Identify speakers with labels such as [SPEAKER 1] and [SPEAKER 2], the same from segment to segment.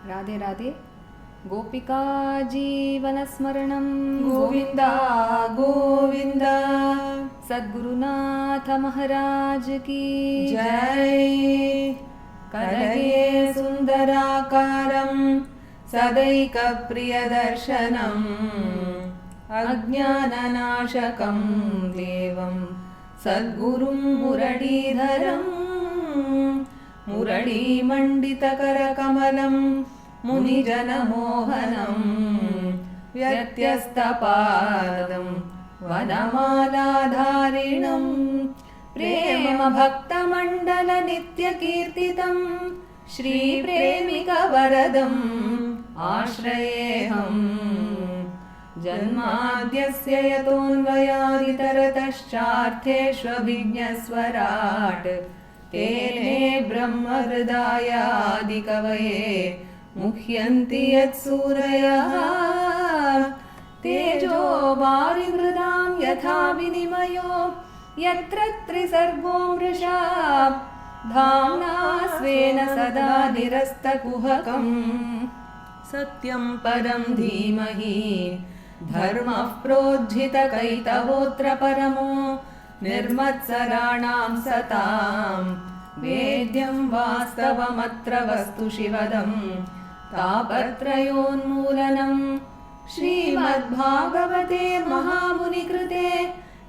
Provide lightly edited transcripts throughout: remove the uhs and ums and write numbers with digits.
[SPEAKER 1] राधे राधे। गोपिका जीवनस्मरणं
[SPEAKER 2] गोविंद गोविंद।
[SPEAKER 1] सद्गुरुनाथ महाराज की
[SPEAKER 2] जय। कलये सुंदराकारं सदैकप्रियदर्शनम् अज्ञाननाशकं देवं सद्गुरुं मुरलीधरं मुरलीमण्डितकरकमलं मुनिजनमोहनं व्यत्यस्तपादं वनमालाधारिणं प्रेमभक्तमण्डलनित्यकीर्तितं श्रीप्रेमिकवरदम् आश्रयेऽहम्। जन्माद्यस्य यतोऽन्वयादितरतश्चार्थेष्वभिज्ञस्वराट् तेने ब्रह्महृदायादिकवये मुह्यन्ति यत्सूरयः। तेजो वारिमृदां यथा विनिमयो यत्र त्रिसर्गो मृषा धाम्ना स्वेन सदा निरस्तकुहकम् सत्यं परं धीमहि धर्मः प्रोज्झितकैतवोऽत्र परमो निर्मत्सराणां सतां वेद्यं वास्तवमत्र वस्तु शिवदं तापत्रयोन्मूलनं श्रीमद्भागवते महामुनिकृते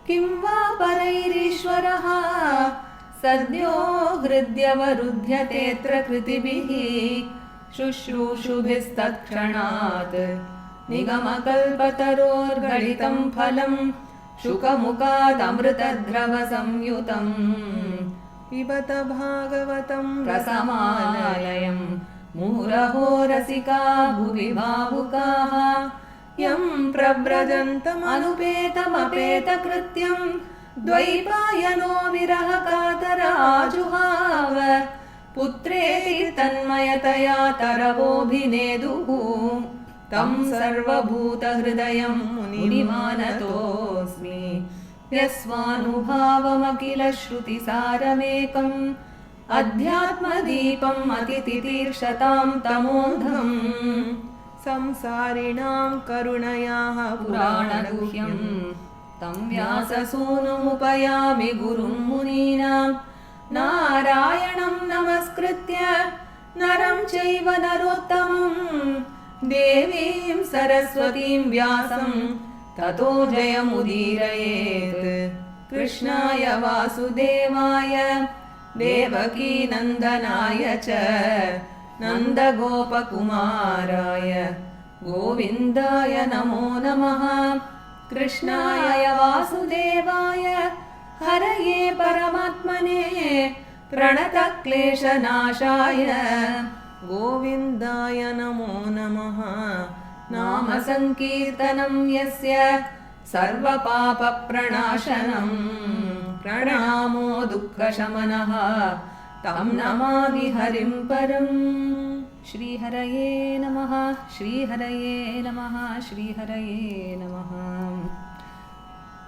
[SPEAKER 2] किं वा परैरीश्वरः सद्यो हृद्यवरुध्यतेऽत्र कृतिभिः शुश्रूषुभिस्तत्क्षणात् निगमकल्पतरोर्गलितं फलं शुकमुखादमृतद्रवसंयुतम् पिबत भागवतं रसमालयं मुहुरहो रसिका भुवि भावुकाः यं प्रव्रजन्तमनुपेतमपेतकृत्यं द्वैपायनो विरहकातराजुहाव पुत्रेति तन्मयतया तरवोऽभिनेदुः तं सर्वभूतहृदयं मुनिमानतोऽस्मि यस्वानुभावमखिल श्रुतिसारमेकम् अध्यात्मदीपम् अतितितीर्षतां तमोऽन्धम् संसारिणां करुणयाः पुराणगुह्यं तं व्याससूनुमुपयामि गुरुं मुनीनां नारायणं नमस्कृत्य नरं चैव नरोत्तमं देवीं सरस्वतीं व्यासं ततो जयमुदीरयेत्। कृष्णाय वासुदेवाय देवकीनन्दनाय च नन्दगोपकुमाराय गोविन्दाय नमो नमः। कृष्णाय वासुदेवाय हरये परमात्मने प्रणतक्लेशनाशाय गोविन्दाय नमो नमः। नाम संकीर्तनं यस्य सर्वपापप्रणाशनं प्रणामो दुःखशमनः तं नमामि हरिं परम्। श्रीहरये नमः, श्रीहरये नमः, श्रीहरये नमः।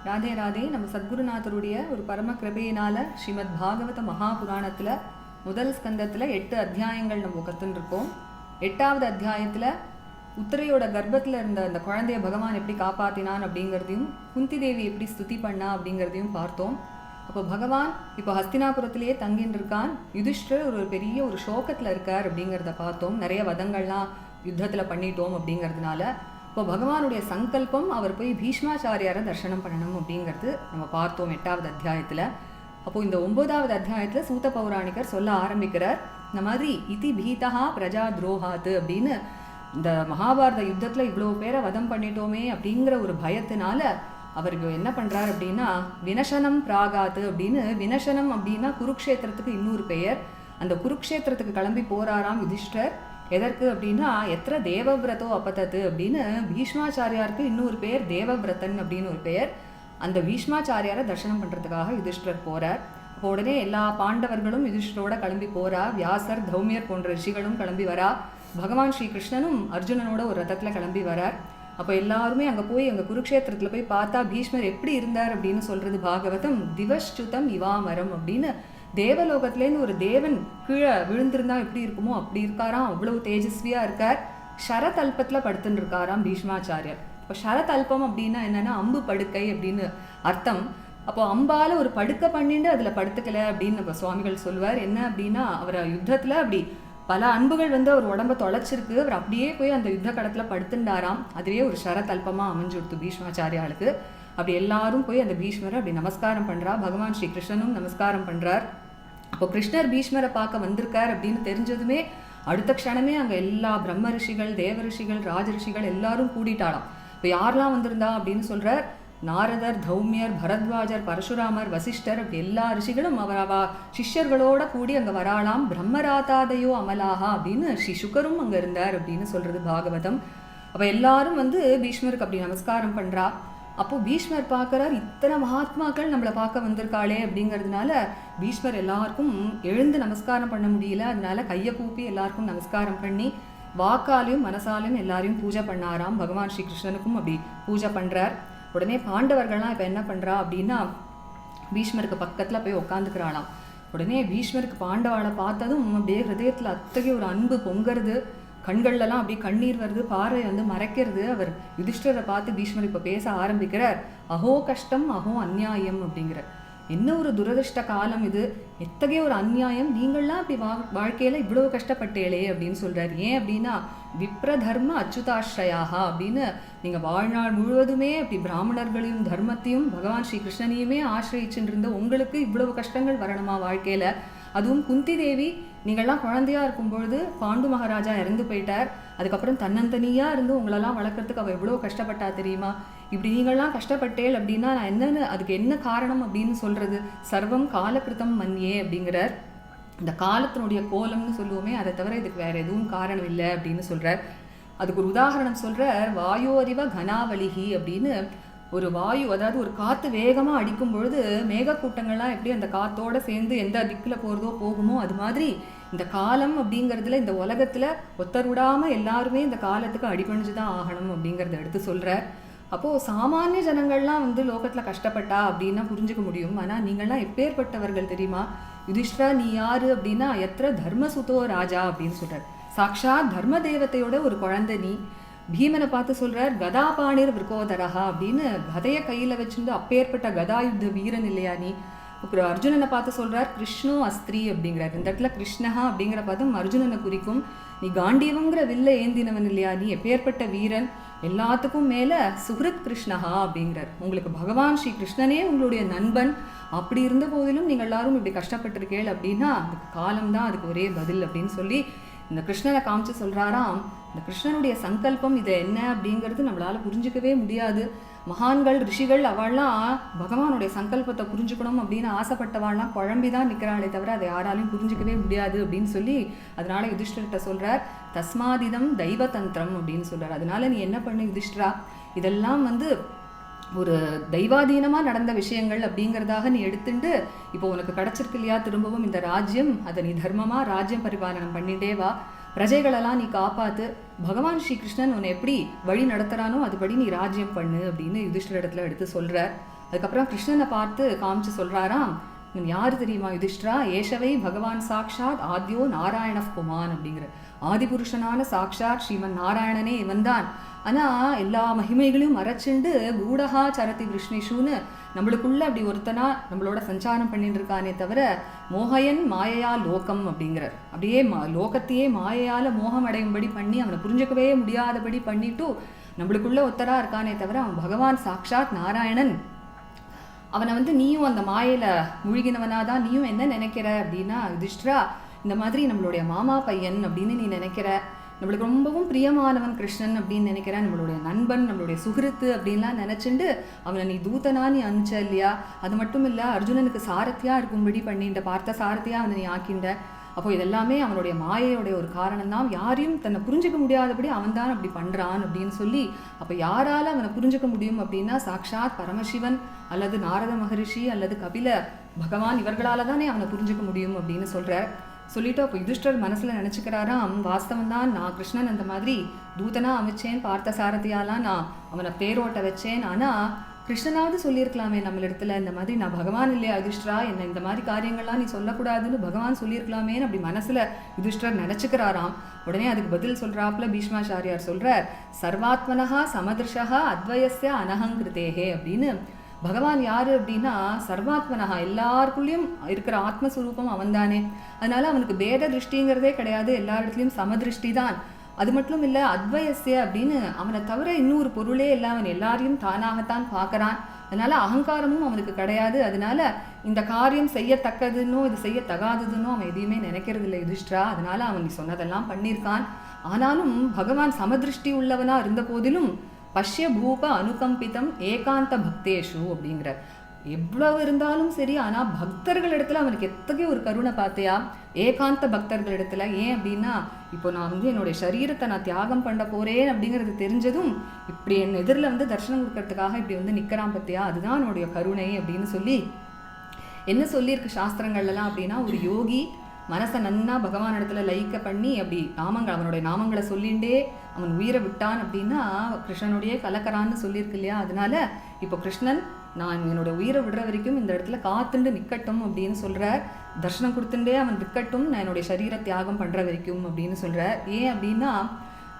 [SPEAKER 2] ராதே ராதே. நம்ம சத்குருநாதருடைய ஒரு பரம கிருபையினால ஸ்ரீமத் பாகவத மகாபுராணத்தில் முதல் ஸ்கந்தத்தில் 8 அத்தியாயங்கள் நம்ம கற்றுன்னு இருக்கோம். 8வது அத்தியாயத்தில் உத்திரையோட கர்ப்பத்தில் இருந்த அந்த குழந்தைய பகவான் எப்படி காப்பாற்றினான் அப்படிங்கிறதையும் குந்தி தேவி எப்படி ஸ்துதி பண்ணா அப்படிங்கிறதையும் பார்த்தோம். அப்போ பகவான் இப்போ ஹஸ்தினாபுரத்திலேயே தங்கின்னு இருக்கான். யுதிஷ்டர் ஒரு பெரிய ஒரு சோகத்தில் இருக்கார் அப்படிங்கிறத பார்த்தோம். நிறைய வதங்கள்லாம் யுத்தத்தில் பண்ணிட்டோம் அப்படிங்கிறதுனால இப்போ பகவானுடைய சங்கல்பம் அவர் போய் பீஷ்மாச்சாரியாரை தரிசனம் பண்ணணும் அப்படிங்கிறது நம்ம பார்த்தோம் 8வது அத்தியாயத்தில். அப்போது இந்த 9வது அத்தியாயத்தில் சூத பௌராணிகர் சொல்ல ஆரம்பிக்கிறார், இந்த மாதிரி இதி பீதா பிரஜா துரோகாத்து அப்படின்னு இந்த மகாபாரத யுத்தத்தில் இவ்வளோ பேரை வதம் பண்ணிட்டோமே அப்படிங்கிற ஒரு பயத்தினால அவருக்கு என்ன பண்ணுறார் அப்படின்னா வினசனம் பிராகாத்து அப்படின்னு. வினசனம் அப்படின்னா குருக்ஷேத்திரத்துக்கு இன்னொரு பெயர். அந்த குருக்ஷேத்திரத்துக்கு கிளம்பி போறாராம் யுதிஷ்டர். எதற்கு அப்படின்னா எத்திர தேவவிரதோ அப்பதத்து அப்படின்னு பீஷ்மாச்சாரியாருக்கு இன்னொரு பெயர் தேவவிரதன் அப்படின்னு ஒரு பெயர். அந்த பீஷ்மாச்சாரியாரை தரிசனம் பண்ணுறதுக்காக யுதிஷ்டர் போகிறார். அப்போ உடனே எல்லா பாண்டவர்களும் யுதிஷ்டரோட கிளம்பி போகிறா. வியாசர் தௌமியர் போன்ற ரிஷிகளும் கிளம்பி வரா. பகவான் ஸ்ரீ கிருஷ்ணனும் அர்ஜுனனோட ஒரு ரதத்தில் கிளம்பி வரார். அப்போ எல்லாருமே அங்கே போய் அங்கே குருக்ஷேத்திரத்தில் போய் பார்த்தா பீஷ்மர் எப்படி இருந்தார் அப்படின்னு சொல்கிறது பாகவதம். திவஷ்சுதம் இவாமரம் அப்படின்னு தேவலோகத்திலேருந்து ஒரு தேவன் கீழே விழுந்திருந்தா எப்படி இருக்குமோ அப்படி இருக்காராம். அவ்வளவு தேஜஸ்வியா இருக்கார். ஷரதல்பத்துல படுத்துன்னு இருக்காராம் பீஷ்மாச்சாரியர். இப்போ ஷரதல்பம் அப்படின்னா என்னன்னா அம்பு படுக்கை அப்படின்னு அர்த்தம். அப்போ அம்பால ஒரு படுக்கை பண்ணிட்டு அதுல படுத்துக்கல அப்படின்னு நம்ம சுவாமிகள் சொல்லுவார். என்ன அப்படின்னா அவர் யுத்தத்துல அப்படி பல அன்புகள் வந்து அவர் உடம்ப தொலைச்சிருக்கு. அவர் அப்படியே போய் அந்த யுத்த கடத்துல படுத்துட்டாராம். அதுவே ஒரு ஷரதல்பமா அமைஞ்சு கொடுத்து பீஷ்மாச்சாரியாளுக்கு. அப்படி எல்லாரும் போய் அந்த பீஷ்மரை அப்படி நமஸ்காரம் பண்றா. பகவான் ஸ்ரீ கிருஷ்ணனும் நமஸ்காரம் பண்றார். அப்போ கிருஷ்ணர் பீஷ்மரை பார்க்க வந்திருக்கார் அப்படின்னு தெரிஞ்சதுமே அடுத்த க்ஷணமே அங்க எல்லா பிரம்ம ரிஷிகள், தேவ ரிஷிகள், ராஜ ரிஷிகள் எல்லாரும் கூடிட்டாளாம். இப்போ யாரெல்லாம் வந்திருந்தா அப்படின்னு சொல்றார். நாரதர், தௌமியர், பரத்வாஜர், பரசுராமர், வசிஷ்டர், அப்படி எல்லா ரிஷிகளும் அவ சிஷ்யர்களோட கூடி அங்க வராளாம். பிரம்மராதாதையோ அமலாகா அப்படின்னு ஸ்ரீ சுகரும் அங்க இருந்தார் அப்படின்னு சொல்றது பாகவதம். அப்ப எல்லாரும் வந்து பீஷ்மருக்கு அப்படி நமஸ்காரம் பண்றா. அப்போ பீஷ்மர் பார்க்கறார், இத்தனை மகாத்மாக்கள் நம்மளை பார்க்க வந்திருக்காளே அப்படிங்கிறதுனால பீஷ்மர் எல்லாருக்கும் எழுந்து நமஸ்காரம் பண்ண முடியல. அதனால கையை கூப்பி எல்லாருக்கும் நமஸ்காரம் பண்ணி வாக்காலையும் மனசாலையும் எல்லாரையும் பூஜை பண்ணாராம். பகவான் ஸ்ரீ கிருஷ்ணனுக்கும் அப்படி பூஜை பண்றார். உடனே பாண்டவர்கள்லாம் இப்போ என்ன பண்றா அப்படின்னா பீஷ்மருக்கு பக்கத்துல போய் உட்காந்துக்கிறாளாம். உடனே பீஷ்மருக்கு பாண்டவாளை பார்த்ததும் அப்படியே ஹிருதயத்துல அத்தகைய ஒரு அன்பு பொங்கறது. கண்கள்லாம் அப்படியே கண்ணீர் வருது. பார்வை வந்து மறைக்கிறது. அவர் யுதிஷ்டரை பார்த்து பீஷ்மர் இப்போ பேச ஆரம்பிக்கிறார். அஹோ கஷ்டம் அஹோ அந்நியாயம் அப்படிங்கிறார். என்ன ஒரு துரதிருஷ்ட காலம் இது, எத்தகைய ஒரு அந்நியாயம், நீங்கள்லாம் அப்படி வாழ்க்கையில இவ்வளவு கஷ்டப்பட்டேளே அப்படின்னு சொல்றாரு. ஏன் அப்படின்னா விப்ரதர்ம அச்சுதாஸ்ரயாகா அப்படின்னு நீங்க வாழ்நாள் முழுவதுமே அப்படி பிராமணர்களையும் தர்மத்தையும் பகவான் ஸ்ரீ கிருஷ்ணனையுமே ஆசிரியிச்சுட்டு இருந்த உங்களுக்கு இவ்வளவு கஷ்டங்கள் வரணுமா வாழ்க்கையில? அதுவும் குந்தி தேவி நீங்கள்லாம் குழந்தையா இருக்கும்பொழுது பாண்டு மகாராஜா இறந்து போயிட்டார். அதுக்கப்புறம் தன்னந்தனியா இருந்து உங்களெல்லாம் வளர்க்கறதுக்கு அவ எவ்வளோ கஷ்டப்பட்டா தெரியுமா? இப்படி நீங்கள்லாம் கஷ்டப்பட்டேள் அப்படின்னா நான் என்னன்னு அதுக்கு என்ன காரணம் அப்படின்னு சொல்றது? சர்வம் காலகிருத்தம் மன்யே அப்படிங்கிறார். இந்த காலத்தினுடைய கோலம்னு சொல்லுவோமே, அதை தவிர இதுக்கு வேற எதுவும் காரணம் இல்லை அப்படின்னு சொல்றார். அதுக்கு ஒரு உதாரணம் சொல்றார். வாயோரிவ கனாவலிகி அப்படின்னு ஒரு வாயு, அதாவது ஒரு காற்று வேகமாக அடிக்கும் பொழுது மேகக்கூட்டங்கள்லாம் எப்படி அந்த காற்றோட சேர்ந்து எந்த திக்கில் போகிறதோ போகுமோ, அது மாதிரி இந்த காலம் அப்படிங்கிறதுல இந்த உலகத்தில் ஒத்தர் விடாமல் எல்லாருமே இந்த காலத்துக்கு அடிபணிஞ்சு தான் ஆகணும் அப்படிங்கிறத எடுத்து சொல்கிறார். அப்போது சாமானிய ஜனங்கள்லாம் வந்து லோகத்தில் கஷ்டப்பட்டா அப்படின்னா புரிஞ்சுக்க முடியும். ஆனால் நீங்கள்லாம் எப்பேற்பட்டவர்கள் தெரியுமா? யுதிஷ்டா நீ யாரு அப்படின்னா எத்திர தர்மசுதோ ராஜா அப்படின்னு சொல்கிறார். சாக்ஷாத் தர்ம தேவத்தையோட ஒரு குழந்தை நீ. பீமனை பார்த்து சொல்றார் கதாபாணிர் விருக்கோதரஹா அப்படின்னு, கதையை கையில வச்சுட்டு அப்பேற்பட்ட கதாயுத்த வீரன் இல்லையா நீ? அர்ஜுனனை பார்த்து சொல்றார் கிருஷ்ணோ அஸ்திரி அப்படிங்கிறார். இந்த இடத்துல கிருஷ்ணஹா அப்படிங்கிற பதம் அர்ஜுனனை குறிக்கும். நீ காண்டீவங்கிற வில்ல ஏந்தினவன் இல்லையா நீ? எப்பேற்பட்ட வீரன், எல்லாத்துக்கும் மேல சுஹ்ருத் கிருஷ்ணஹா அப்படிங்கிறார். உங்களுக்கு பகவான் ஸ்ரீ கிருஷ்ணனே உங்களுடைய நண்பன். அப்படி இருந்த போதிலும் நீங்கள் எல்லாரும் இப்படி கஷ்டப்பட்டிருக்கேள் அப்படின்னா அதுக்கு காலம்தான் அதுக்கு ஒரே பதில் அப்படின்னு சொல்லி இந்த கிருஷ்ணனை காமிச்சு சொல்றாராம். இந்த கிருஷ்ணனுடைய சங்கல்பம் இது என்ன அப்படிங்கிறது நம்மளால புரிஞ்சுக்கவே முடியாது. மகான்கள் ரிஷிகள் அவள்லாம் பகவானுடைய சங்கல்பத்தை புரிஞ்சுக்கணும் அப்படின்னு ஆசைப்பட்டவாள்லாம் குழம்பிதான் நிற்கிறாளே தவிர அதை யாராலையும் புரிஞ்சுக்கவே முடியாது அப்படின்னு சொல்லி அதனால யுதிஷ்டர்கிட்ட சொல்றார் தஸ்மாதிதம் தெய்வ தந்திரம் அப்படின்னு சொல்றார். அதனால நீ என்ன பண்ணு யுதிஷ்டரா, இதெல்லாம் வந்து ஒரு தெய்வாதீனமாக நடந்த விஷயங்கள் அப்படிங்கிறதாக நீ எடுத்துட்டு இப்போ உனக்கு கிடச்சிருக்கு இல்லையா திரும்பவும் இந்த ராஜ்யம், அதை நீ தர்மமாக ராஜ்யம் பரிபாலனம் பண்ணிட்டே வா, பிரஜைகளெல்லாம் நீ காப்பாத்து, பகவான் ஸ்ரீ கிருஷ்ணன் உன்னை எப்படி வழி நடத்துகிறானோ அதுபடி நீ ராஜ்யம் பண்ணு அப்படின்னு யுதிஷ்டர் இடத்துல எடுத்து சொல்கிறார். அதுக்கப்புறம் கிருஷ்ணனை பார்த்து காமிச்சு சொல்கிறாராம், இவன் யார் தெரியுமா யுதிஷ்டரா? ஏஷவை பகவான் சாக்ஷாத் ஆத்யோ நாராயண புமான் அப்படிங்கிற ஆதிபுருஷனான சாக்ஷாத் ஸ்ரீமன் நாராயணனே இவன் தான். ஆனால் எல்லா மகிமைகளையும் மறைச்சுண்டு கூடஹா சரதி விஷ்ணிஷுன்னு நம்மளுக்குள்ள அப்படி ஒருத்தனா நம்மளோட சஞ்சாரம் பண்ணிட்டு இருக்கானே தவிர மோகயன் மாயையா லோகம் அப்படிங்கிறார். அப்படியே லோகத்தையே மாயையால் மோகம் அடையும்படி பண்ணி அவனை புரிஞ்சுக்கவே முடியாதபடி பண்ணிட்டு நம்மளுக்குள்ள ஒருத்தரா இருக்கானே தவிர அவன் பகவான் சாக்ஷாத் நாராயணன். அவனை வந்து நீயும் அந்த மாயையில் மூழ்கினவனாதான். நீயும் என்ன நினைக்கிற அப்படின்னா யுதிஷ்டரா, இந்த மாதிரி நம்மளுடைய மாமா பையன் அப்படின்னு நீ நினைக்கிற, நம்மளுக்கு ரொம்பவும் பிரியமானவன் கிருஷ்ணன் அப்படின்னு நினைக்கிற, நம்மளுடைய நண்பன், நம்மளுடைய சுகிருத்து அப்படின்லாம் நினச்சிண்டு அவனை நீ தூதனா நீ அனுப்பிச்ச இல்லையா? அது மட்டும் இல்லை அர்ஜுனனுக்கு சாரத்தியாக இருக்கும்படி பண்ணிண்ட, பார்த்த சாரத்தியாக அவனை நீ ஆக்கிண்ட. அப்போ இதெல்லாமே அவனுடைய மாயையோடைய ஒரு காரணம் தான். யாரையும் தன்னை புரிஞ்சுக்க முடியாதபடி அவன் தான் அப்படி பண்ணுறான் அப்படின்னு சொல்லி, அப்போ யாரால் அவனை புரிஞ்சுக்க முடியும் அப்படின்னா சாக்ஷாத் பரமசிவன் அல்லது நாரத மகரிஷி அல்லது கபில பகவான் இவர்களால் தானே அவனை புரிஞ்சுக்க முடியும் அப்படின்னு சொல்கிறார். சொல்லிட்டு அப்போ யுதிஷ்டர் மனசில் நினச்சிக்கிறாராம், வாஸ்தவம் தான், நான் கிருஷ்ணன் அந்த மாதிரி தூதனா அமைச்சேன், பார்த்த சாரதியாலாம் நான் அவனை பேரோட்ட வச்சேன். ஆனால் கிருஷ்ணனாவது சொல்லியிருக்கலாமே நம்மளிடத்துல, இந்த மாதிரி நான் பகவான் இல்லையா யுதிஷ்டரா, என்ன இந்த மாதிரி காரியங்கள்லாம் நீ சொல்லக்கூடாதுன்னு பகவான் சொல்லியிருக்கலாமேன்னு அப்படி மனசுல யுதிஷ்டர் நினைச்சுக்கிறாராம். உடனே அதுக்கு பதில் சொல்றாப்புல பீஷ்மாச்சாரியார் சொல்றார், சர்வாத்மனஹா சமதிருஷா அத்வயஸ்ய அனஹங்கிருதேஹே அப்படின்னு. பகவான் யாரு அப்படின்னா சர்வாத்மனஹா, எல்லாருக்குள்ளேயும் இருக்கிற ஆத்மஸ்வரூபம் அவன்தானே. அதனால அவனுக்கு பேத திருஷ்டிங்கிறதே கிடையாது, எல்லா இடத்துலையும் சமதிருஷ்டி தான். அது மட்டும் இல்லை, அத்வயஸ்ய அப்படின்னு அவனை தவிர இன்னொரு பொருளே இல்லை, அவன் எல்லாரையும் தானாகத்தான் பார்க்கறான். அதனால அகங்காரமும் அவனுக்கு கிடையாது. அதனால இந்த காரியம் செய்யத்தக்கதுன்னோ இது செய்யத்தகாததுன்னோ அவன் எதையுமே நினைக்கிறது இல்லை யுதிஷ்டரா. அதனால அவன் நீ சொன்னதெல்லாம் பண்ணியிருக்கான். ஆனாலும் பகவான் சமதிருஷ்டி உள்ளவனா இருந்த போதிலும் பஷ்ய பூப அனுகம்பிதம் ஏகாந்த பக்தேஷு அப்படிங்கிற, எவ்வளவு இருந்தாலும் சரி, ஆனால் பக்தர்கள் இடத்துல அவனுக்கு எத்தகைய ஒரு கருணை பார்த்தியா, ஏகாந்த பக்தர்கள் இடத்துல. ஏன் அப்படின்னா, இப்போ நான் என்னுடைய சரீரத்தை நான் தியாகம் பண்ண போறேன் அப்படிங்கிறது தெரிஞ்சதும் இப்படி என் எதிரில் தரிசனம் கொடுக்கறதுக்காக இப்படி நிற்கிறான் பார்த்தியா, அதுதான் என்னுடைய கருணை அப்படின்னு சொல்லி என்ன சொல்லியிருக்கு சாஸ்திரங்கள்லாம் அப்படின்னா, ஒரு யோகி மனசை நன்னா பகவான் இடத்துல லைக்க பண்ணி அப்படி நாமங்கள் அவனுடைய நாமங்களை சொல்லிண்டே அவன் உயிரை விட்டான் அப்படின்னா கிருஷ்ணனுடைய கலக்கரான்னு சொல்லியிருக்கு இல்லையா. அதனால இப்போ கிருஷ்ணன் நான் என்னோட உயிரை விடுற வரைக்கும் இந்த இடத்துல காத்துண்டு நிற்கட்டும் அப்படின்னு சொல்கிறார். தர்ஷனம் கொடுத்துட்டே அவன் நிற்கட்டும், நான் என்னுடைய சரீர தியாகம் பண்ணுற வரைக்கும் அப்படின்னு சொல்கிறார். ஏன் அப்படின்னா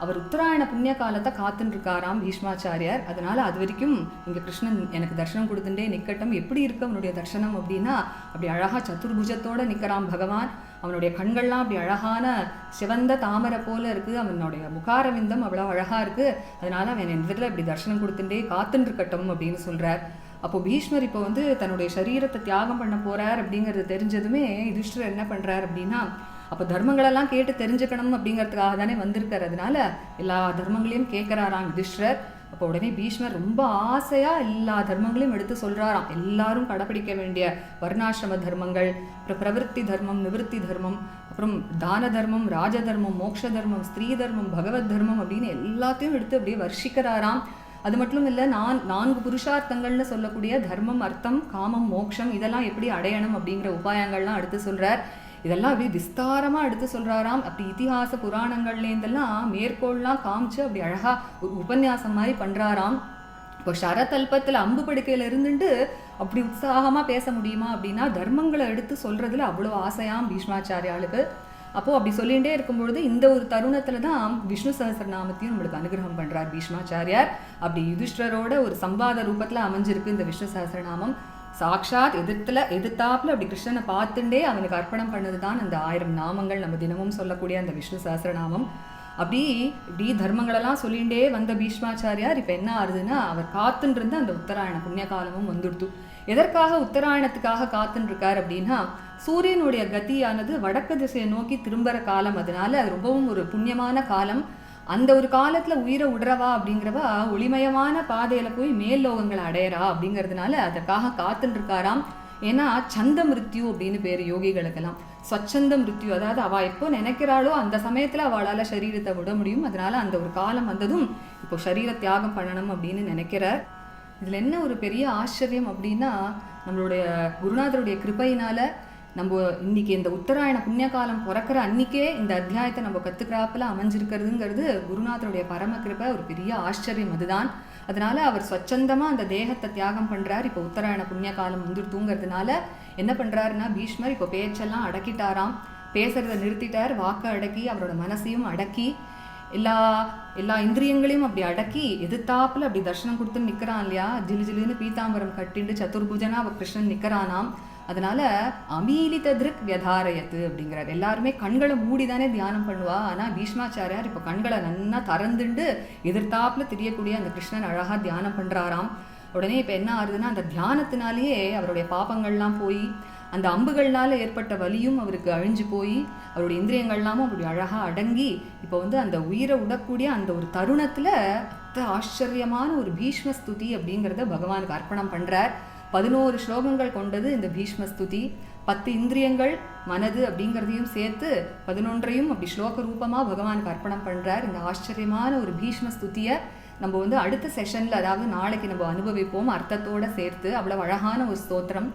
[SPEAKER 2] அவர் உத்தராயண புண்ணிய காலத்தை காத்துன்னு இருக்காராம் பீஷ்மாச்சாரியார். அதனால அது வரைக்கும் இங்கே கிருஷ்ணன் எனக்கு தர்ஷனம் கொடுத்துட்டே நிற்கட்டும். எப்படி இருக்கு அவனுடைய தர்ஷனம் அப்படின்னா, அப்படி அழகாக சதுர்புஜத்தோடு நிற்கிறான் பகவான். அவனுடைய கண்கள்லாம் அப்படி அழகான சிவந்த தாமரை போல இருக்குது, அவனுடைய முகாரவிந்தம் அவ்வளோ அழகாக இருக்குது. அதனால அவன் இந்த இடத்துல இப்படி தர்ஷனம் கொடுத்துட்டே காத்துன்னு இருக்கட்டும் அப்படின்னு சொல்கிறார். அப்போ பீஷ்மர் இப்போ தன்னுடைய சரீரத்தை தியாகம் பண்ண போறார் அப்படிங்கிறது தெரிஞ்சதுமே யுதிஷ்டர் என்ன பண்றார் அப்படின்னா, அப்போ தர்மங்களெல்லாம் கேட்டு தெரிஞ்சுக்கணும் அப்படிங்கிறதுக்காக தானே வந்திருக்கார். அதனால எல்லா தர்மங்களையும் கேட்குறாராம் யுதிஷ்டர். அப்போ உடனே பீஷ்மர் ரொம்ப ஆசையா எல்லா தர்மங்களையும் எடுத்து சொல்றாராம். எல்லாரும் கடைப்பிடிக்க வேண்டிய வர்ணாசிரம தர்மங்கள், அப்புறம் பிரவருத்தி தர்மம், நிவர்த்தி தர்மம், அப்புறம் தான தர்மம், ராஜ தர்மம், மோட்ச தர்மம், ஸ்திரீ தர்மம், பகவத் தர்மம் அப்படின்னு எல்லாத்தையும் எடுத்து அப்படியே வர்ஷிக்கிறாராம். அது மட்டும் இல்லை, 4 புருஷார்த்தங்கள்னு சொல்லக்கூடிய தர்மம், அர்த்தம், காமம், மோட்சம் இதெல்லாம் எப்படி அடையணும் அப்படிங்கிற உபாயங்கள்லாம் எடுத்து சொல்றார். இதெல்லாம் அப்படி விஸ்தாரமாக எடுத்து சொல்கிறாராம். அப்படி இதிகாச புராணங்கள்லேருந்தெல்லாம் மேற்கோள்லாம் காமிச்சு அப்படி அழகாக ஒரு உபன்யாசம் மாதிரி பண்ணுறாராம். இப்போ ஷரதல்பத்தில் அம்பு படுக்கையில் இருந்துட்டு அப்படி உற்சாகமாக பேச முடியுமா அப்படின்னா தர்மங்களை எடுத்து சொல்கிறதுல அவ்வளோ ஆசையாம் பீஷ்மாச்சாரியாளுக்கு. அப்போது அப்படி சொல்லிகிட்டே இருக்கும்பொழுது இந்த ஒரு தருணத்தில் தான் விஷ்ணு சஹஸ்ரநாமத்தையும் நம்மளுக்கு அனுகிரகம் பண்ணுறார் பீஷ்மாச்சாரியார். அப்படி யுதிஷ்டரோட ஒரு சம்வாத ரூபத்தில் அமைஞ்சிருக்கு இந்த விஷ்ணு சஹஸ்ரநாமம். சாக்ஷாத் எதிர்த்தாப்புல அப்படி கிருஷ்ணனை பார்த்துட்டே அவனுக்கு அர்ப்பணம் பண்ணது தான் அந்த 1000 நாமங்கள், நம்ம தினமும் சொல்லக்கூடிய அந்த விஷ்ணு சஹஸ்ரநாமம். இப்படி தர்மங்களெல்லாம் சொல்லிகிட்டே வந்த பீஷ்மாச்சாரியார் இப்போ என்ன ஆகுதுன்னா, அவர் காத்துன்னு இருந்த அந்த உத்தராயண புண்ணிய காலமும் வந்துடுத்து. எதற்காக உத்தராயணத்துக்காக காத்துன்னு இருக்கார் அப்படின்னா, சூரியனுடைய கதியானது வடக்கு திசையை நோக்கி திரும்புகிற காலம். அதனால அது ரொம்பவும் ஒரு புண்ணியமான காலம். அந்த ஒரு காலத்தில் உயிரை விடுறவா அப்படிங்கிறவா ஒளிமயமான பாதையில் போய் மேல் லோகங்களை அடையிறா அப்படிங்கிறதுனால அதற்காக காத்துன்னு இருக்காராம். ஏன்னா சந்த மிருத்யு அப்படின்னு பேர் யோகிகளுக்கெல்லாம். ஸ்வச்சந்த மிருத்யு, அதாவது அவள் எப்போ நினைக்கிறாளோ அந்த சமயத்தில் அவளால் சரீரத்தை விட முடியும். அதனால அந்த ஒரு காலம் வந்ததும் இப்போ சரீர தியாகம் பண்ணணும் அப்படின்னு நினைக்கிறார். இதில் என்ன ஒரு பெரிய ஆச்சரியம் அப்படின்னா, நம்மளுடைய குருநாதருடைய கிருபையினால நம்ம இன்னைக்கு இந்த உத்தராயண புண்ணிய காலம் பிறக்கிற அன்னைக்கே இந்த அத்தியாயத்தை நம்ம கற்றுக்கிறாப்பில் அமைஞ்சிருக்கிறதுங்கிறது குருநாதருடைய பரம கிருபை, ஒரு பெரிய ஆச்சரியம் அதுதான். அதனால அவர் ஸ்வச்சந்தமாக அந்த தேகத்தை தியாகம் பண்ணுறார். இப்போ உத்தராயண புண்ணிய காலம் வந்துடுத்துங்கிறதுனால என்ன பண்ணுறாருன்னா, பீஷ்மர் இப்போ பேச்செல்லாம் அடக்கிட்டாராம். பேசுறதை நிறுத்திட்டார், வாக்கை அடக்கி அவரோட மனசையும் அடக்கி எல்லா இந்திரியங்களையும் அப்படி அடக்கி எதிர்த்தாப்புல அப்படி தர்ஷனம் கொடுத்து நிற்கிறான் இல்லையா. ஜிலுஜிலுன்னு பீதாம்பரம் கட்டிண்டு சதுர்புஜனா அவ கிருஷ்ணன் நிற்கிறானாம். அதனால அமீலித திருக் வியதாரயத்து அப்படிங்கிறார். எல்லாருமே கண்களை மூடிதானே தியானம் பண்ணுவா. ஆனால் பீஷ்மாச்சாரியார் இப்போ கண்களை நன்னா திறந்துண்டு எதிர்த்தாப்புல தெரியக்கூடிய அந்த கிருஷ்ணன் அழகாக தியானம் பண்ணுறாராம். உடனே இப்போ என்ன ஆகுதுன்னா, அந்த தியானத்தினாலேயே அவருடைய பாப்பங்கள்லாம் போய் அந்த அம்புகள்னால ஏற்பட்ட வலியும் அவருக்கு அழிஞ்சு போய் அவருடைய இந்திரியங்கள்லாமும் அப்படி அழகாக அடங்கி இப்போ அந்த உயிரை விடக்கூடிய அந்த ஒரு தருணத்தில் ஆச்சரியமான ஒரு பீஷ்மஸ்துதி அப்படிங்கிறத பகவானுக்கு அர்ப்பணம் பண்ணுறார். 11 ஸ்லோகங்கள் கொண்டது இந்த பீஷ்மஸ்துதி. 10 இந்திரியங்கள் மனது அப்படிங்கிறதையும் சேர்த்து 11ஐயும் அப்படி ஸ்லோக ரூபமாக பகவானுக்கு அர்ப்பணம் பண்ணுறார். இந்த ஆச்சரியமான ஒரு பீஷ்மஸ்துதியை நம்ம அடுத்த செஷனில், அதாவது நாளைக்கு நம்ம அனுபவிப்போம் அர்த்தத்தோடு சேர்த்து. அவ்வளோ அழகான ஒரு ஸ்தோத்திரம்.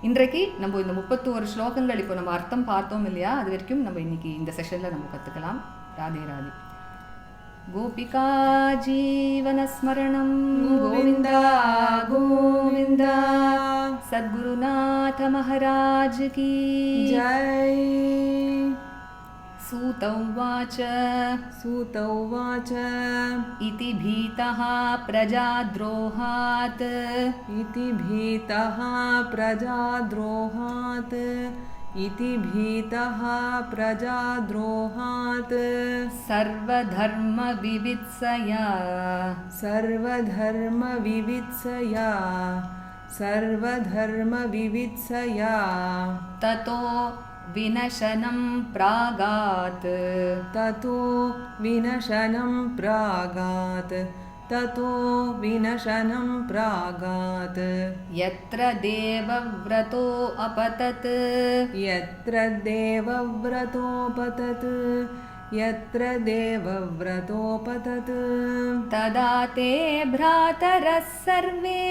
[SPEAKER 2] இன்றைக்கு நம்ம இந்த 31 ஸ்லோகங்கள் இப்போ நம்ம அர்த்தம் பார்த்தோம் இல்லையா, அது வரைக்கும் நம்ம இன்னைக்கு இந்த செஷனில் நம்ம கற்றுக்கலாம். ராதே ராதே.
[SPEAKER 1] गोपिका जीवनस्मरणं
[SPEAKER 2] गोविन्द गोविन्द
[SPEAKER 1] सद्गुरुनाथ महाराज की
[SPEAKER 2] जय।
[SPEAKER 1] सूत उवाच
[SPEAKER 2] सूत उवाच
[SPEAKER 1] इति भीतः प्रजाद्रोहात्
[SPEAKER 2] इति भीतः प्रजाद्रोहात् इति भीतः प्रजाद्रोहात्
[SPEAKER 1] सर्वधर्मविवित्सया
[SPEAKER 2] सर्वधर्मविवित्सया सर्वधर्मविवित्सया
[SPEAKER 1] ततो विनशनं प्रागात्
[SPEAKER 2] ततो विनशनं प्रागात् ततो विनशनं प्रागात्
[SPEAKER 1] यत्र देवव्रतो अपतत्
[SPEAKER 2] यत्र देवव्रतोपतत् यत्र देवव्रतोपतत्
[SPEAKER 1] तदा ते भ्रातरः सर्वे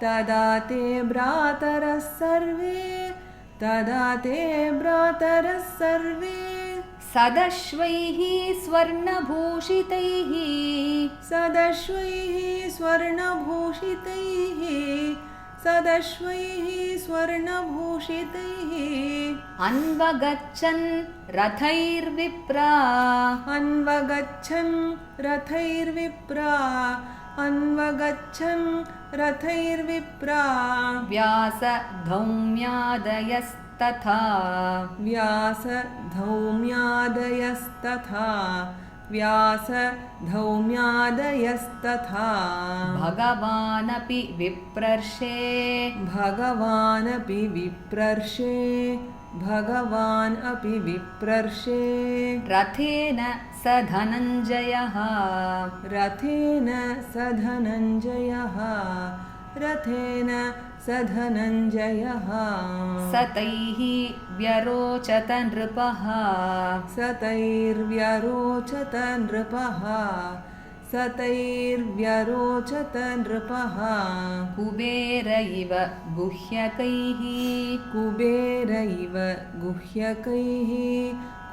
[SPEAKER 2] तदा ते भ्रातरः सर्वे तदा ते भ्रातरः सर्वे
[SPEAKER 1] सदश्वैः स्वर्णभूषितैः
[SPEAKER 2] सदश्वैः स्वर्णभूषितैः सदश्वैः स्वर्णभूषितैः
[SPEAKER 1] अन्वगच्छन् रथैर्विप्रा
[SPEAKER 2] अन्वगच्छन् रथैर्विप्रा अन्वगच्छन् रथैर्विप्रा
[SPEAKER 1] व्यासधौम्यादयस्तथा
[SPEAKER 2] व्यासधौम्यादयस्तथा व्यासधौम्यादयस्तथा
[SPEAKER 1] भगवानपि विप्रर्षे
[SPEAKER 2] भगवानपि विप्रर्षे भगवान् अपि विप्रर्षे
[SPEAKER 1] रथेन स धनञ्जयः
[SPEAKER 2] रथेन स धनञ्जयः रथेन स धनञ्जयः
[SPEAKER 1] स तैः व्यरोचत नृपः
[SPEAKER 2] सतैर्व्यरोचत नृपः सतैर्व्यरोचत नृपः
[SPEAKER 1] कुबेर इव गुह्यकैः
[SPEAKER 2] कुबेर इव गुह्यकैः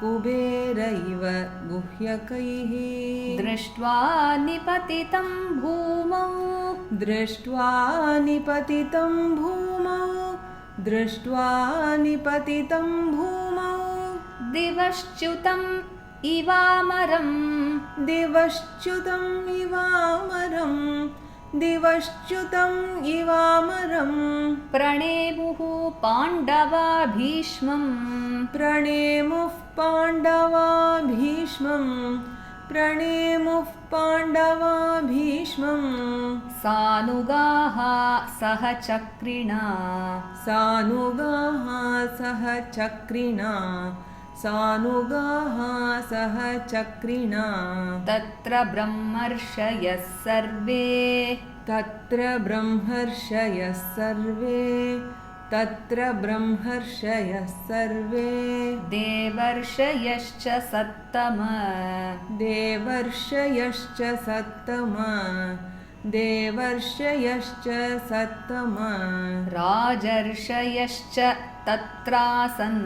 [SPEAKER 2] कुबेर इव गुह्यकैः
[SPEAKER 1] दृष्ट्वा निपतितं भूमौ
[SPEAKER 2] दृष्ट्वा निपतितं भूमौ दृष्ट्वा निपतितं भूमौ
[SPEAKER 1] दिवश्च्युतम् इवामरम्
[SPEAKER 2] दिवश्च्युतम् इवामरम् दिवश्च्युतम् इवामरम्
[SPEAKER 1] प्रणेमुः पाण्डवा भीष्मम्
[SPEAKER 2] प्रणेमुः पाण्डवा भीष्मम् प्रणेमुः पाण्डवा भीष्मम्
[SPEAKER 1] सानुगाः सह चक्रिणा
[SPEAKER 2] सानुगाः सह चक्रिणा सानुगाः सह चक्रिणा
[SPEAKER 1] तत्र ब्रह्मर्षयः सर्वे
[SPEAKER 2] तत्र ब्रह्मर्षयः सर्वे तत्र ब्रह्मर्षयः सर्वे
[SPEAKER 1] देवर्षयश्च सत्तम
[SPEAKER 2] देवर्षयश्च सत्तम देवर्षयश्च सत्तम
[SPEAKER 1] राजर्षयश्च तत्रासन्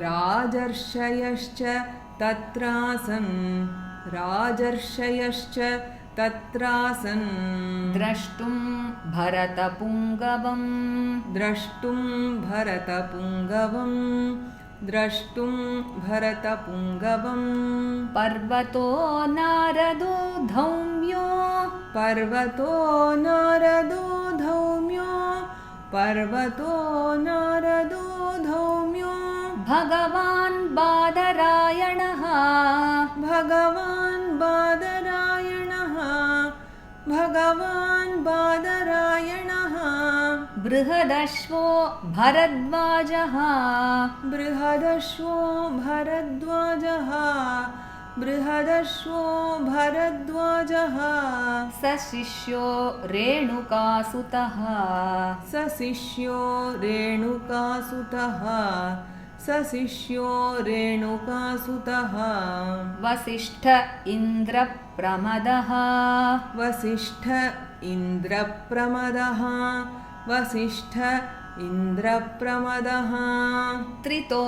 [SPEAKER 2] राजर्षयश्च तत्रासन् राजर्षयश्च तत्रासन्
[SPEAKER 1] द्रष्टुं भरतपुङ्गवम्
[SPEAKER 2] द्रष्टुं भरतपुङ्गवम् द्रष्टुं भरतपुङ्गवम्
[SPEAKER 1] पर्वतो नारदो धौम्यो
[SPEAKER 2] पर्वतो नारदो धौम्यो पर्वतो नारदो धौम्यो
[SPEAKER 1] भगवान् बादरायणः
[SPEAKER 2] भगवान् बादरायणः भगवान् बादरायणः
[SPEAKER 1] बृहदश्वो भरद्वाजः
[SPEAKER 2] बृहदश्वो भरद्वाजः बृहदश्वो भरद्वाजः
[SPEAKER 1] सशिष्यो रेणुकासुतः
[SPEAKER 2] सशिष्यो रेणुकासुतः सशिष्यो रेणुकासुतः
[SPEAKER 1] वसिष्ठ इन्द्रप्रमदः
[SPEAKER 2] वसिष्ठ इन्द्रप्रमदः वसिष्ठ इन्द्रप्रमदः
[SPEAKER 1] त्रितो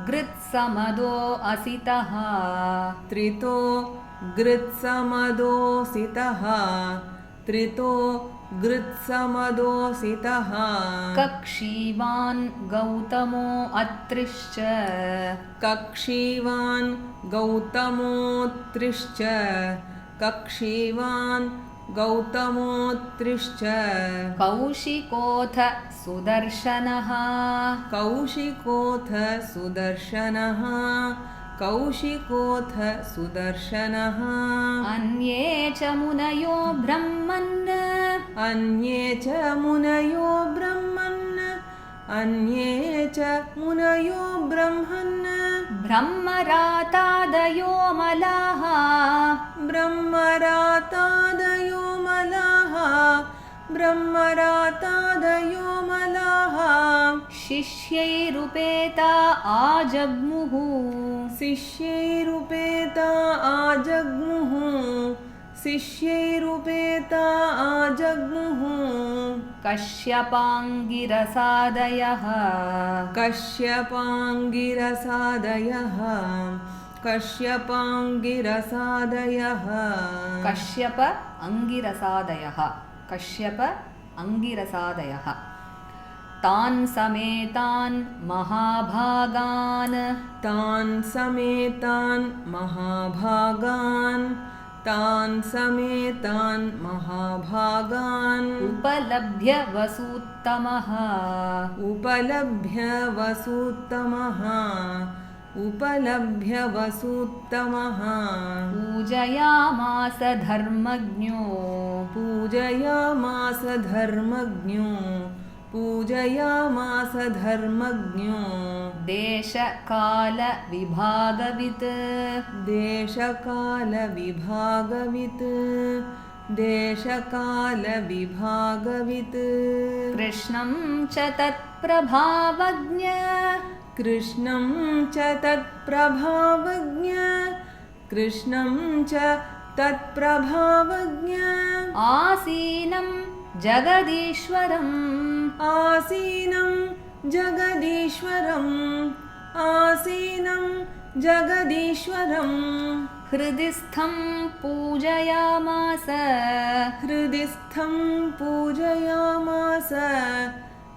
[SPEAKER 1] गृत्समदो असितः
[SPEAKER 2] त्रितो गृत्समदोषितः त्रितो गृत्समदोषितः
[SPEAKER 1] कक्षीवान् गौतमो अत्रिश्च
[SPEAKER 2] कक्षीवान् गौतमोत्रिश्च कक्षीवान् गौतमोत्रिश्च
[SPEAKER 1] कौशिकोऽथ सुदर्शनः
[SPEAKER 2] कौशिकोऽथ सुदर्शनः कौशिकोऽथ सुदर्शनः
[SPEAKER 1] अन्ये च मुनयो ब्रह्मन्
[SPEAKER 2] अन्ये च मुनयो ब्रह्मन् अन्ये च मुनयो ब्रह्मन्
[SPEAKER 1] ब्रह्मरातादयो मलाः
[SPEAKER 2] ब्रह्मरातादयो मलाः ब्रह्मरातादयो मलाः
[SPEAKER 1] शिष्यैरुपेता आजग्मुः
[SPEAKER 2] शिष्यैरुपेता आजग्मुः शिष्यैरुपेता आजग्मुः
[SPEAKER 1] कश्यपाङ्गिरसादयः
[SPEAKER 2] कश्यपाङ्गिरसादयः कश्यपाङ्गिरसादयः
[SPEAKER 1] कश्यप अङ्गिरसादयः कश्यप अङ्गिरसादयः तान् समेतान् महाभागान्
[SPEAKER 2] तान् समेतान् महाभागान् तान् समेतान् महाभागान्
[SPEAKER 1] उपलभ्य वसूत्तमः
[SPEAKER 2] उपलभ्य वसूत्तमः उपलभ्य वसूत्तमः
[SPEAKER 1] पूजयामास धर्मज्ञो
[SPEAKER 2] पूजयामास धर्मज्ञो पूजयामास धर्मज्ञो
[SPEAKER 1] देशकालविभागवित्
[SPEAKER 2] देशकालविभागवित् देशकालविभागवित्
[SPEAKER 1] कृष्णं च तत्प्रभावज्ञ
[SPEAKER 2] कृष्णं च तत्प्रभावज्ञ कृष्णं च तत्प्रभावज्ञ
[SPEAKER 1] आसीनं जगदीश्वरम्
[SPEAKER 2] आसीनं जगदीश्वरम् आसीनं जगदीश्वरम्
[SPEAKER 1] हृदि स्थं पूजयामास
[SPEAKER 2] हृदि स्थं पूजयामास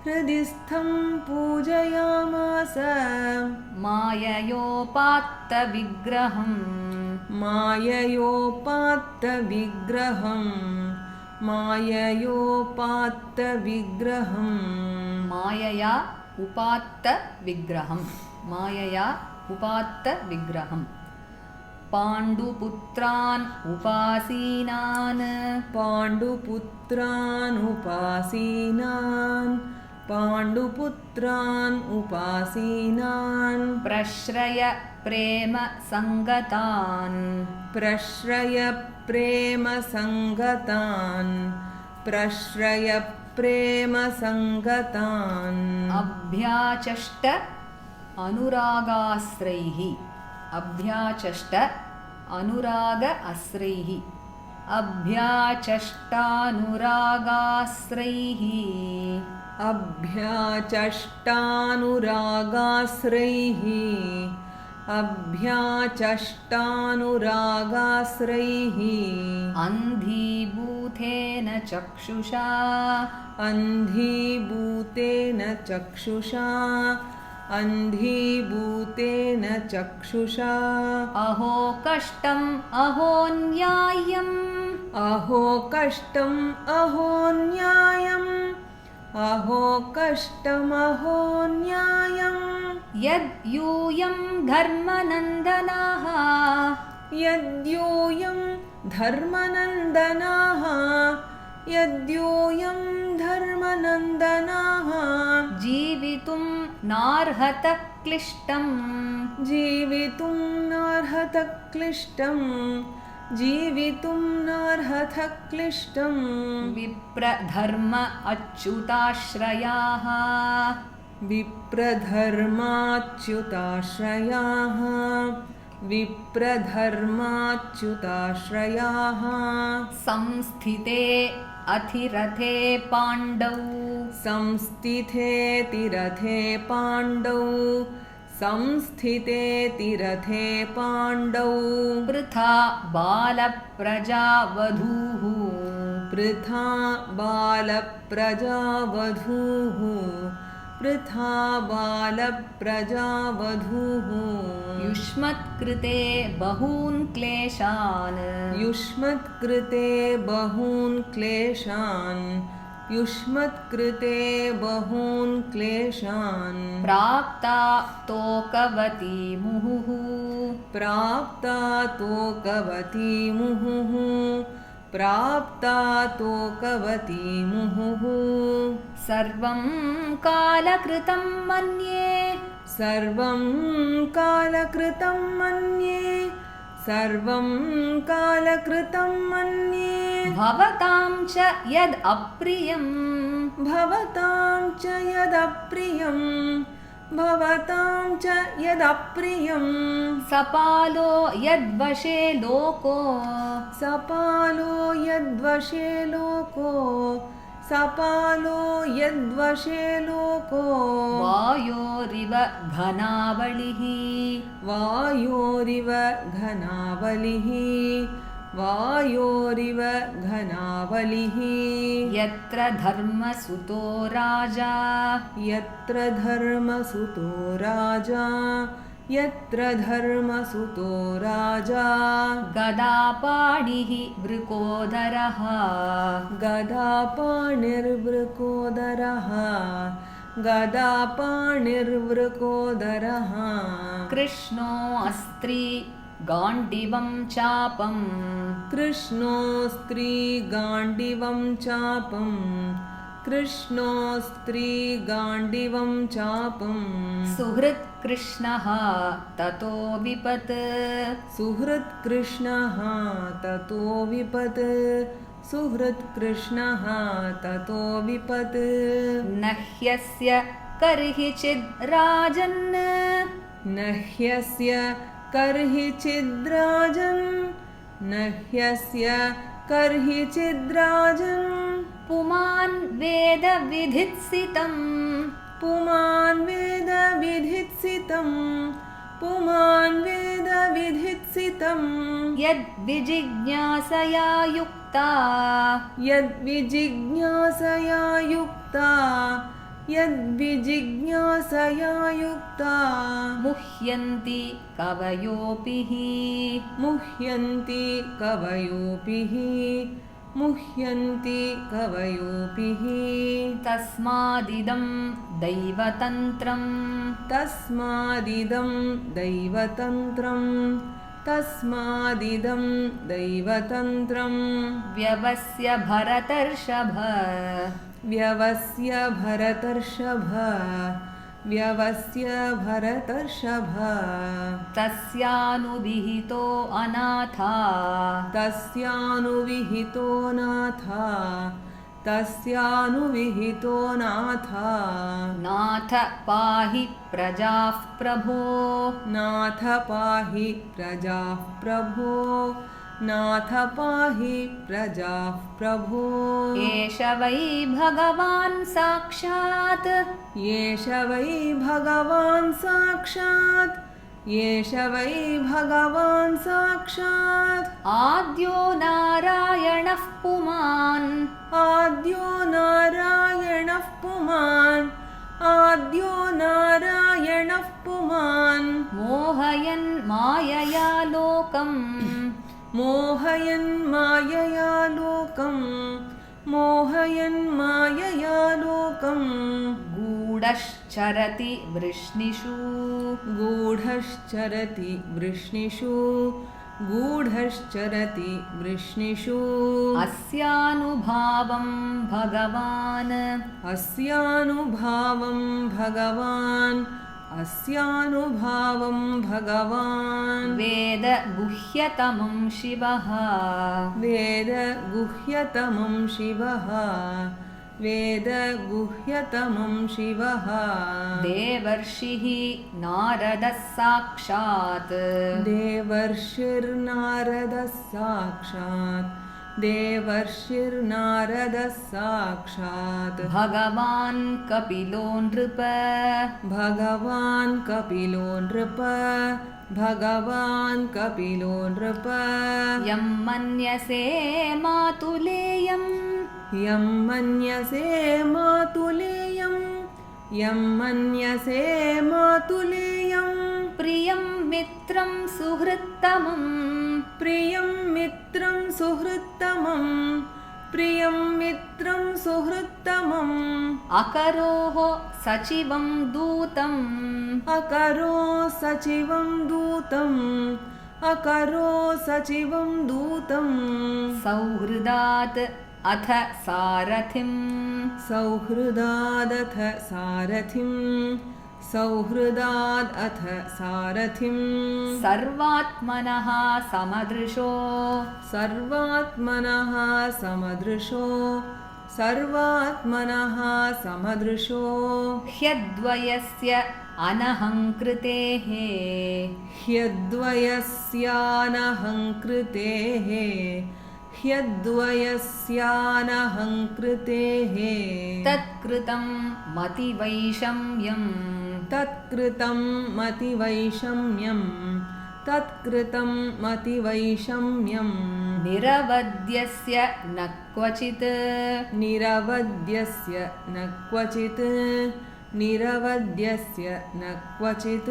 [SPEAKER 2] हृदि स्थं पूजयामास
[SPEAKER 1] माययोपात्तविग्रहम्
[SPEAKER 2] माययोपात्तविग्रहम् माययोपात्तविग्रहम्
[SPEAKER 1] मायया उपात्तविग्रहम् मायया उपात्तविग्रहम् पाण्डुपुत्रान् उपासीनान्
[SPEAKER 2] पाण्डुपुत्रान् उपासीनान् पाण्डुपुत्रान् उपासीनान्
[SPEAKER 1] प्रश्रय प्रेम संगतान्
[SPEAKER 2] प्रश्रय प्रेम संगतान् प्रश्रय प्रेम संगतान्
[SPEAKER 1] अभ्याचष्ट अनुरागाश्रैः अभ्याचष्ट अनुराग आश्रैः अभ्याचष्टानुरागाश्रैः
[SPEAKER 2] अभ्याचष्टानुरागाश्रैः अभ्याचष्टानुरागाश्रैः
[SPEAKER 1] अन्धीभूतेन चक्षुषा
[SPEAKER 2] अन्धीभूतेन चक्षुषा अन्धीभूतेन चक्षुषा
[SPEAKER 1] अहो कष्टम् अहोन्याय्यम्
[SPEAKER 2] अहो कष्टम् अहोन्यायम् अहो कष्टमहो न्यायम्
[SPEAKER 1] यद्यूयं धर्मनन्दनाः
[SPEAKER 2] यद्यूयं धर्मनन्दनाः यद्यूयं धर्मनन्दनाः
[SPEAKER 1] जीवितुं नार्हत क्लिष्टम्
[SPEAKER 2] जीवितुं नार्हत क्लिष्टम् जीवितुं नार्हत क्लिष्टम्
[SPEAKER 1] विप्रधर्म अच्युताश्रयाः
[SPEAKER 2] विप्रधर्माच्युताश्रयाः विप्रधर्माच्युताश्रयाः
[SPEAKER 1] संस्थिते अथिरथे पाण्डौ
[SPEAKER 2] संस्थिते तिरथे पाण्डौ संस्थितेऽतिरथे पाण्डौ
[SPEAKER 1] पृथा बालप्रजावधूः
[SPEAKER 2] पृथा बालप्रजावधूः पृथा बालप्रजावधूः
[SPEAKER 1] युष्मत्कृते बहून् क्लेशान्
[SPEAKER 2] युष्मत्कृते बहून् क्लेशान् युष्मत्कृते बहून् क्लेशान्
[SPEAKER 1] प्राप्ता तोकवती मुहुः
[SPEAKER 2] प्राप्ता तोकवती मुहुः प्राप्ता तोकवती मुहुः
[SPEAKER 1] सर्वं कालकृतं मन्ये
[SPEAKER 2] सर्वं कालकृतं मन्ये सर्वं कालकृतं मन्ये
[SPEAKER 1] भवतां च यद् अप्रियं
[SPEAKER 2] भवतां च यदप्रियं भवतां च यदप्रियं
[SPEAKER 1] सपालो यद्वशे लोको
[SPEAKER 2] सपालो यद्वशे लोको सपालो यद्वशे लोको
[SPEAKER 1] वायोरिव घनावलिः
[SPEAKER 2] वायोरिव घनावलिः वायोरिव घनावलिः
[SPEAKER 1] यत्र धर्मसुतो राजा
[SPEAKER 2] यत्र धर्मसुतो राजा यत्र धर्मसुतो राजा
[SPEAKER 1] गदापाणिः वृकोदरः
[SPEAKER 2] गदापाणिर्वृकोदरः गदापाणिर्वृकोदरः
[SPEAKER 1] कृष्णोऽस्त्री गाण्डिवं चापं
[SPEAKER 2] कृष्णोऽस्त्री गाण्डिवं चापं कृष्णोऽस्त्री गाण्डिवं चापं
[SPEAKER 1] सुहृत् कृष्णः ततो विपत्
[SPEAKER 2] सुहृत् कृष्णः ततो विपत् सुहृत् कृष्णः ततो विपत्
[SPEAKER 1] न ह्यस्य कर्हिचिद् राजन्
[SPEAKER 2] न ह्यस्य कर्हिचिद्राजन् न ह्यस्य कर्हिचिद्राजन्
[SPEAKER 1] पुमान् वेदविधित्सितं
[SPEAKER 2] पुमान् वेदविधित्सितं पुमान् वेदविधित्सितं
[SPEAKER 1] यद्विजिज्ञासया युक्ता
[SPEAKER 2] यद्विजिज्ञासया युक्ता यद्विजिज्ञासया युक्ता
[SPEAKER 1] मुह्यन्ति कवयोऽपि हि
[SPEAKER 2] मुह्यन्ति कवयोऽपि हि मुह्यन्ति कवयोऽपि हि
[SPEAKER 1] तस्मादिदं दैवतन्त्रं
[SPEAKER 2] तस्मादिदं दैवतन्त्रं तस्मादिदं दैवतन्त्रं
[SPEAKER 1] व्यवस्य भरतर्षभ
[SPEAKER 2] व्यवस्य भरतर्षभ व्यवस्य भरतर्षभ
[SPEAKER 1] तस्यानुविहितो अनाथा
[SPEAKER 2] तस्यानुविहितो नाथा तस्यानुविहितो नाथा
[SPEAKER 1] नाथ पाहि प्रजाः प्रभो
[SPEAKER 2] नाथ पाहि प्रजाः प्रभो नाथ पाहि प्रजाः प्रभो
[SPEAKER 1] एष वै भगवान् साक्षात्
[SPEAKER 2] येष वै भगवान् साक्षात् येष वै भगवान् साक्षात्
[SPEAKER 1] आद्यो नारायणः पुमान्
[SPEAKER 2] आद्यो नारायणः पुमान् आद्यो नारायणः पुमान्
[SPEAKER 1] मोहयन् मायया लोकम्
[SPEAKER 2] मोहयन् मायया लोकम् मोहयन् मायया लोकम्
[SPEAKER 1] गूढश्चरति वृष्णिषु
[SPEAKER 2] गूढश्चरति वृष्णिषु गूढश्चरति वृष्णिषु
[SPEAKER 1] अस्यानुभावं भगवान्
[SPEAKER 2] अस्यानुभावं भगवान् अस्यानुभावं भगवान्
[SPEAKER 1] वेद गुह्यतमं शिवः
[SPEAKER 2] वेद गुह्यतमं शिवः वेद गुह्यतमं शिवः
[SPEAKER 1] देवर्षिः नारदः साक्षात्
[SPEAKER 2] देवर्षिर्नारदः साक्षात् देवर्षिर्नारदः साक्षात्
[SPEAKER 1] भगवान् कपिलो नृप
[SPEAKER 2] भगवान् कपिलो नृप भगवान् कपिलो नृप
[SPEAKER 1] यं मन्यसे मातुलेयं
[SPEAKER 2] यं मन्यसे मातुलेयं यं मन्यसे मातुलेयं
[SPEAKER 1] प्रियं मित्रं सुहृत्तमं
[SPEAKER 2] प्रियं मित्रं सुहृत्तमं प्रियं मित्रं सुहृत्तमम्
[SPEAKER 1] अकरोः सचिवं दूतम्
[SPEAKER 2] अकरो सचिवं दूतम् अकरो सचिवं दूतम्
[SPEAKER 1] सौहृदात् अथ सारथिं
[SPEAKER 2] सौहृदादथ सारथिं सौहृदाद् अथ सारथिं
[SPEAKER 1] सर्वात्मनः समदृशो
[SPEAKER 2] सर्वात्मनः समदृशो सर्वात्मनः समदृशो
[SPEAKER 1] ह्यद्वयस्य अनहङ्कृतेः
[SPEAKER 2] ह्यद्वयस्यानहङ्कृतेः ह्यद्वयस्यानहङ्कृतेः
[SPEAKER 1] तत्कृतं मतिवैषम्यम्
[SPEAKER 2] तत्कृतं मतिवैषम्यं तत्कृतं मतिवैषम्यं
[SPEAKER 1] निरवध्यस्य न क्वचित्
[SPEAKER 2] निरवध्यस्य न क्वचित् निरवध्यस्य न क्वचित्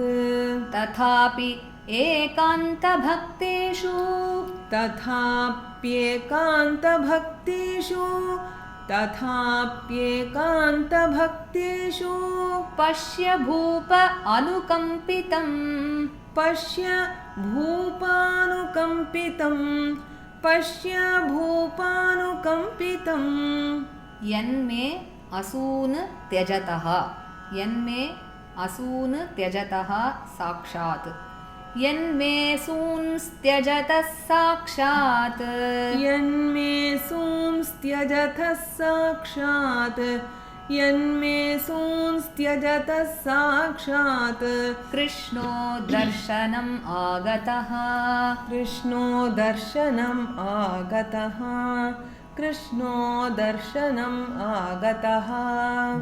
[SPEAKER 1] तथापि एकान्तभक्तेषु
[SPEAKER 2] तथाप्येकान्तभक्तिषु तथाप्येकान्तभक्तिषु
[SPEAKER 1] पश्य भूप अनुकम्पितम्
[SPEAKER 2] पश्य भूपानुकम्पितम् पश्य भूपानुकम्पितम्
[SPEAKER 1] यन्मे असून् त्यजतः यन्मे असून् त्यजतः साक्षात् यन्मे सूंस्त्यजतः साक्षात्
[SPEAKER 2] यन्मे सूंस्त्यजतः साक्षात् यन्मे सूंस्त्यजतः साक्षात्
[SPEAKER 1] कृष्णो दर्शनम् आगतः
[SPEAKER 2] कृष्णो दर्शनम् आगतः कृष्णो दर्शनम् आगतः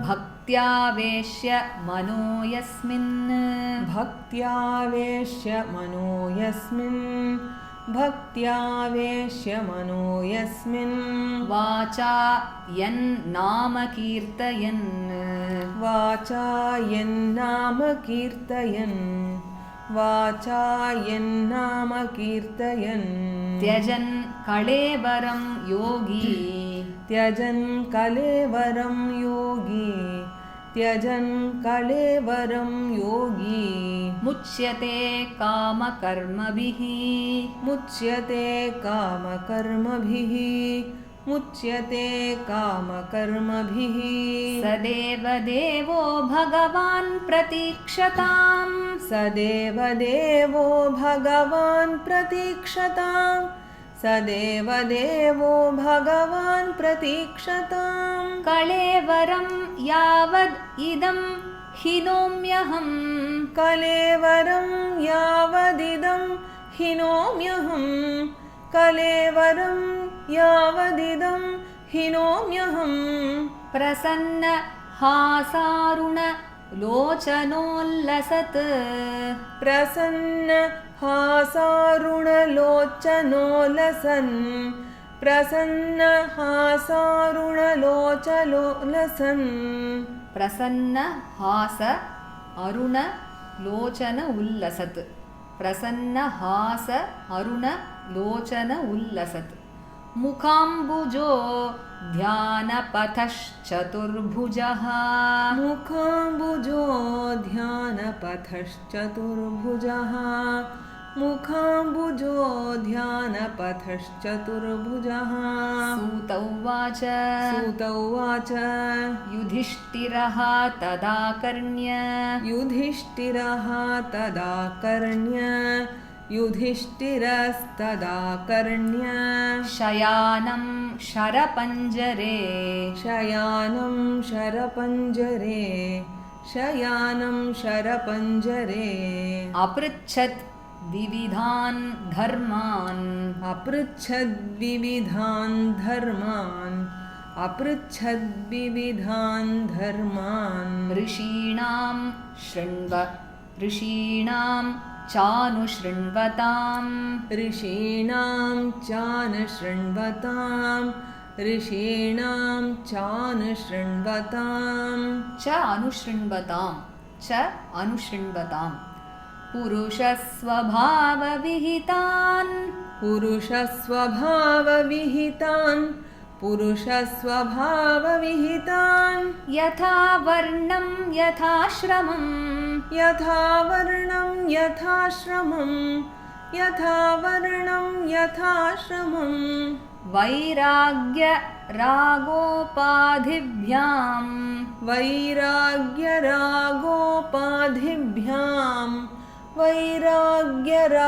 [SPEAKER 1] भक्त्यावेश्य मनो यस्मिन्
[SPEAKER 2] भक्त्यावेश्य मनो यस्मिन् भक्त्यावेश्य मनो यस्मिन्
[SPEAKER 1] वाचा यन्नाम कीर्तयन्
[SPEAKER 2] वाचा यन्नाम कीर्तयन् वाचा यन्नाम कीर्तयन्
[SPEAKER 1] त्यजन् कळेवरं योगी
[SPEAKER 2] त्यजन् कलेवरं योगी त्यजन् कलेवरं योगी
[SPEAKER 1] मुच्यते कामकर्मभिः
[SPEAKER 2] मुच्यते कामकर्मभिः मुच्यते कामकर्मभिः
[SPEAKER 1] सदेव देवो भगवान् प्रतीक्षताम्
[SPEAKER 2] सदेव देवो भगवान् प्रतीक्षताम् सदेव देवो भगवान् प्रतीक्षताम्
[SPEAKER 1] कळेवरं यावद् इदं हिनोम्यहम्
[SPEAKER 2] कलेवरं यावदिदं हिनोम्यहम् कलेवरं यावदिदं हिनोम्यहम्
[SPEAKER 1] प्रसन्न हासारुण लोचनोल्लसत्
[SPEAKER 2] प्रसन्न हासारुणलोचनोलसन् प्रसन्न हासारुणलोचनोलसन्
[SPEAKER 1] प्रसन्न हास अरुण लोचन उल्लसत् प्रसन्न हास अरुण लोचन उल्लसत् मुखाम्बुजो ध्यानपथश्चतुर्भुजः
[SPEAKER 2] मुखाम्बुजो ध्यानपथश्चतुर्भुजः मुखाम्बुजो ध्यानपथश्चतुर्भुजः
[SPEAKER 1] सूत उवाच
[SPEAKER 2] सूत उवाच
[SPEAKER 1] युधिष्ठिरः तदाकर्ण्य
[SPEAKER 2] युधिष्ठिरः तदाकर्ण्य युधिष्ठिरस्तदाकर्ण्य
[SPEAKER 1] शयानं शरपञ्जरे
[SPEAKER 2] शयानं शरपञ्जरे शयानं शरपञ्जरे
[SPEAKER 1] अपृच्छत् विविधान् धर्मान्
[SPEAKER 2] अपृच्छद्विविधान् धर्मान् अपृच्छद्विविधान् धर्मान्
[SPEAKER 1] ऋषीणां चानुशृण्वताम्
[SPEAKER 2] ऋषीणां चानुशृण्वताम् ऋषीणां चानुशृण्वताम्
[SPEAKER 1] च अनुशृण्वताम्
[SPEAKER 2] पुरुषस्वभावविहितान्
[SPEAKER 1] यथा वर्णं
[SPEAKER 2] यथाश्रमम् वैराग्यरागोपाधिभ्याम्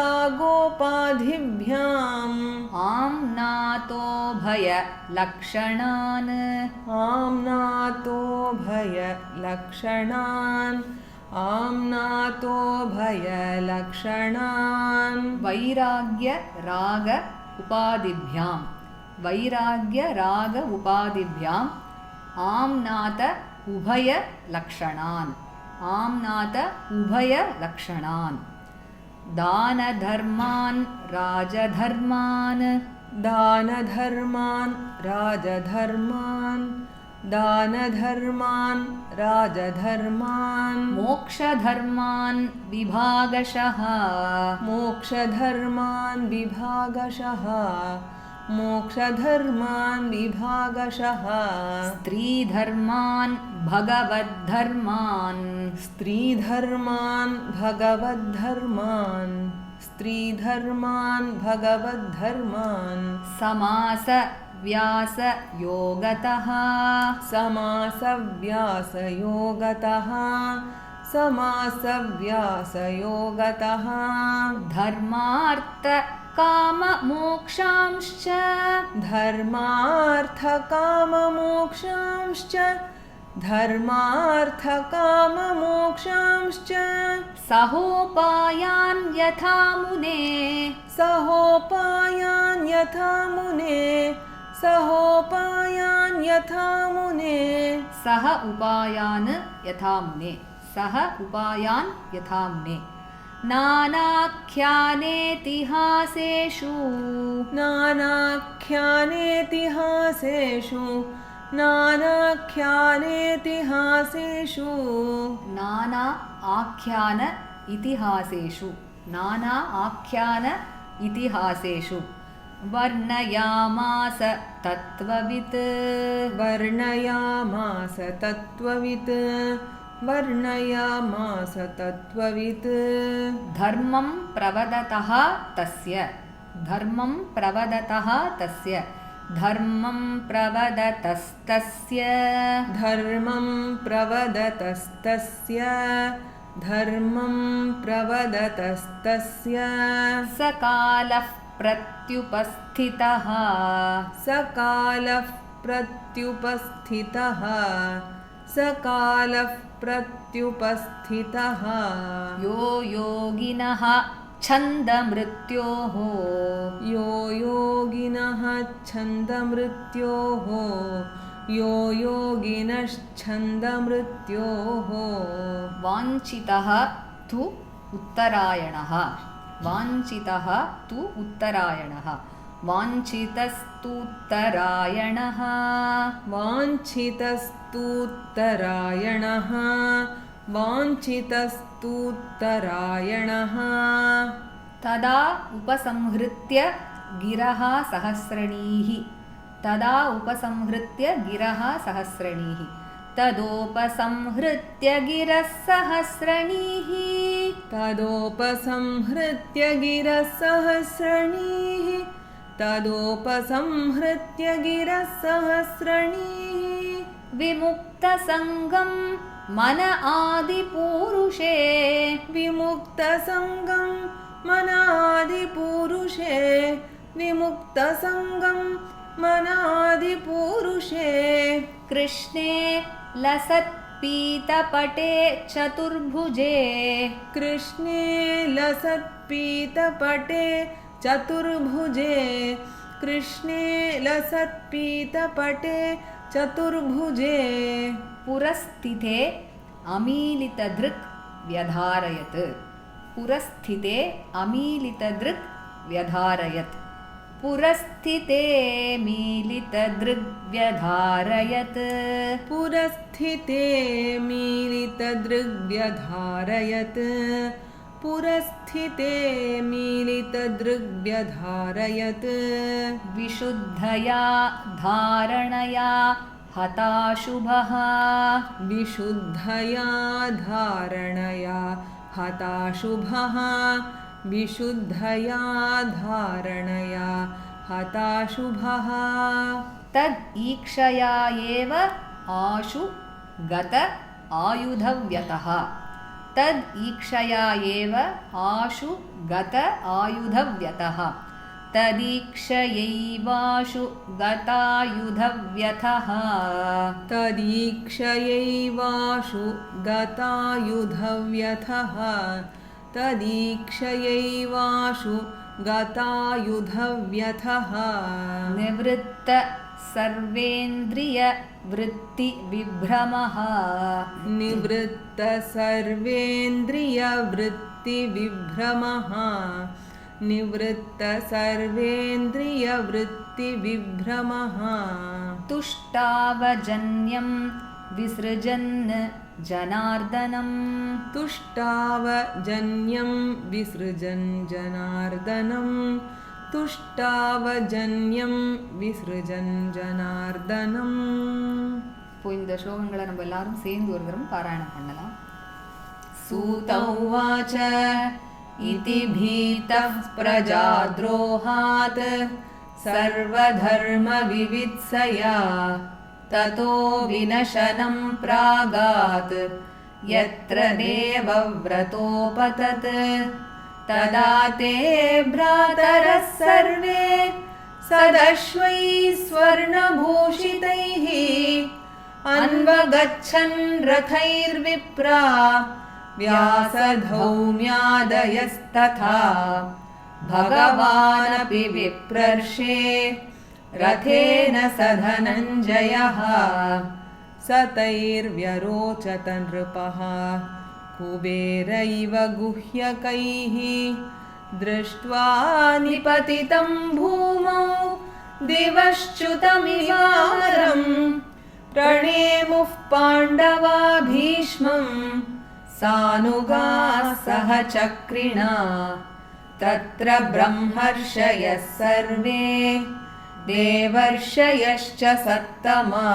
[SPEAKER 1] आम्नातो
[SPEAKER 2] भयलक्षणान्
[SPEAKER 1] वैराग्य राग उपाधिभ्याम् आम्नात उभयलक्षणान् दानधर्मान् राजधर्मान् मोक्षधर्मान् विभागशः स्त्रीधर्मान् भगवद्धर्मान् समासव्यासयोगतः धर्मार्थकाममोक्षांश्च सहोपायान् यथा मुने सह उपायान् यथा मुने नानाख्यानेतिहासेषु नाना आख्यान इतिहासेषु वर्णयामास तत्त्ववित् धर्मं प्रवदतः तस्य धर्मं प्रवदतस्तस्य सकालः प्रत्युपस्थितः यो योगिनः छन्दमृत्योः यो योगिनश्छन्दमृत्योः वाञ्छितः तु उत्तरायणः वाञ्छितस्तूत्तरायणः तदा उपसंहृत्य गिरः सहस्रणीः तदोपसंहृत्य गिरः सहस्रणीः विमुक्तसङ्गं मन आदिपूरुषे कृष्णे लसत् लसत्पीतपटे चतुर्भुजे
[SPEAKER 2] कृष्णे लसत्पीतपटे चतुर्भुजे कृष्णे लसत्पीतपटे चतुर्भुजे
[SPEAKER 1] पुरस्थिते अमीलितदृक् व्यधारयत् पुरस्थिते अमीलितदृक् व्यधारयत् पुरस्थिते मीलितदृग्व्यधारयत्
[SPEAKER 2] पुरस्थिते मीलितदृग्व्यधारयत् पुरस्थिते मीलितदृग्व्यधारयत्
[SPEAKER 1] विशुद्धया धारणया हताशुभः
[SPEAKER 2] विशुद्धया धारणया हताशुभः विशुद्धया धारणया हताशुभः
[SPEAKER 1] तद् ईक्षया एव आशु गत आयुधव्यतः तद् ईक्षया एव आशु गत आयुधव्यतः तदीक्षयैवाशु गतायुधव्यथः
[SPEAKER 2] तदीक्षयैवाशु गतायुधव्यथः तदीक्षयैवाशु गतायुधव्यथः
[SPEAKER 1] निवृत्त सर्वेन्द्रियवृत्तिविभ्रमः
[SPEAKER 2] निवृत्त सर्वेन्द्रियवृत्तिविभ्रमः निवृत्त सर्वेन्द्रियवृत्तिविभ्रमः
[SPEAKER 1] तुष्टावजन्यं विसृजन् जनार्दनम्
[SPEAKER 2] तुष्टावजन्यं विसृजन् जनार्दनम् तुष्टावजन्यं विसृजन् ஜனார்தனம்.
[SPEAKER 1] இப்போ இந்த ஸ்லோகங்களை நம்ம எல்லாரும் சேர்ந்து ஒரு தரம் பாராயணம் பண்ணலாம்.
[SPEAKER 2] सूत उवाच इति भीतः प्रजाद्रोहात् सर्वधर्मविवित्सया ततो विनशनं प्रागात् यत्र देवव्रतोपतत् तदा ते भ्रातरः सर्वे सदश्वैः स्वर्णभूषितैः अन्वगच्छन् रथैर्विप्रा व्यासधौम्यादयस्तथा भगवानपि विप्रर्षे रथेन स धनञ्जयः स तैर्व्यरोचत नृपः कुबेर इव गुह्यकैः दृष्ट्वा निपतितं भूमौ दिवश्च्युतमिवामरम् प्रणेमुः पाण्डवा भीष्मम् सानुगाः सह चक्रिणा तत्र ब्रह्मर्षयः सर्वे देवर्षयश्च सत्तमा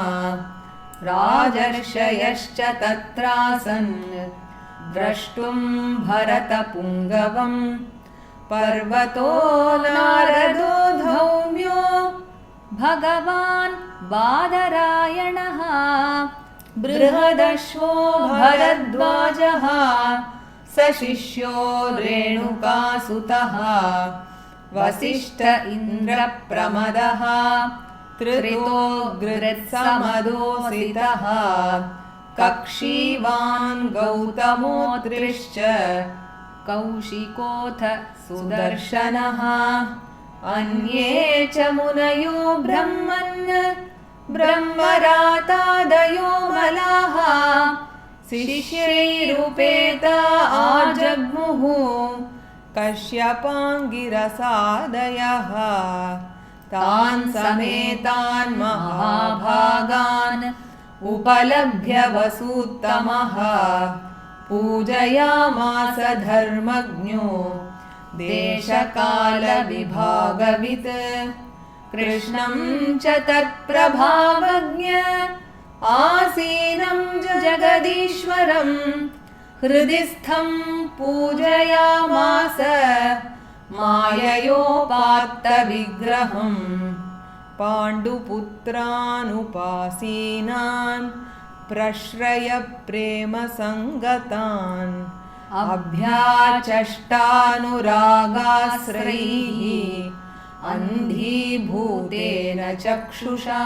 [SPEAKER 2] राजर्षयश्च तत्रासन् द्रष्टुं भरतपुङ्गवम् पर्वतो नारदो धौम्यो
[SPEAKER 1] भगवान् बादरायणः
[SPEAKER 2] बृहदश्वो भरद्वाजः स शिष्यो रेणुकासुतः वसिष्ठ इन्द्रप्रमदः त्रितोऽग्रत्समदोसितः कक्षीवान् गौतमोऽत्रिश्च
[SPEAKER 1] कौशिकोऽथ
[SPEAKER 2] सुदर्शनः अन्ये च मुनयो ब्रह्मन् ब्रह्मरातादयो मलाः शिष्यैरुपेता आजग्मुः कश्यपाङ्गिरसादयः तान् समेतान् महाभागान् उपलभ्य वसूत्तमः पूजयामास धर्मज्ञो देशकालविभागवित् कृष्णं च तत्प्रभावज्ञ आसीनं जगदीश्वरं हृदि स्थं पूजयामास माययोपात्तविग्रहम् पाण्डुपुत्रानुपासीनान् प्रश्रय प्रेमसङ्गतान् अभ्याचष्टानुरागाश्रैः अन्धीभूतेन चक्षुषा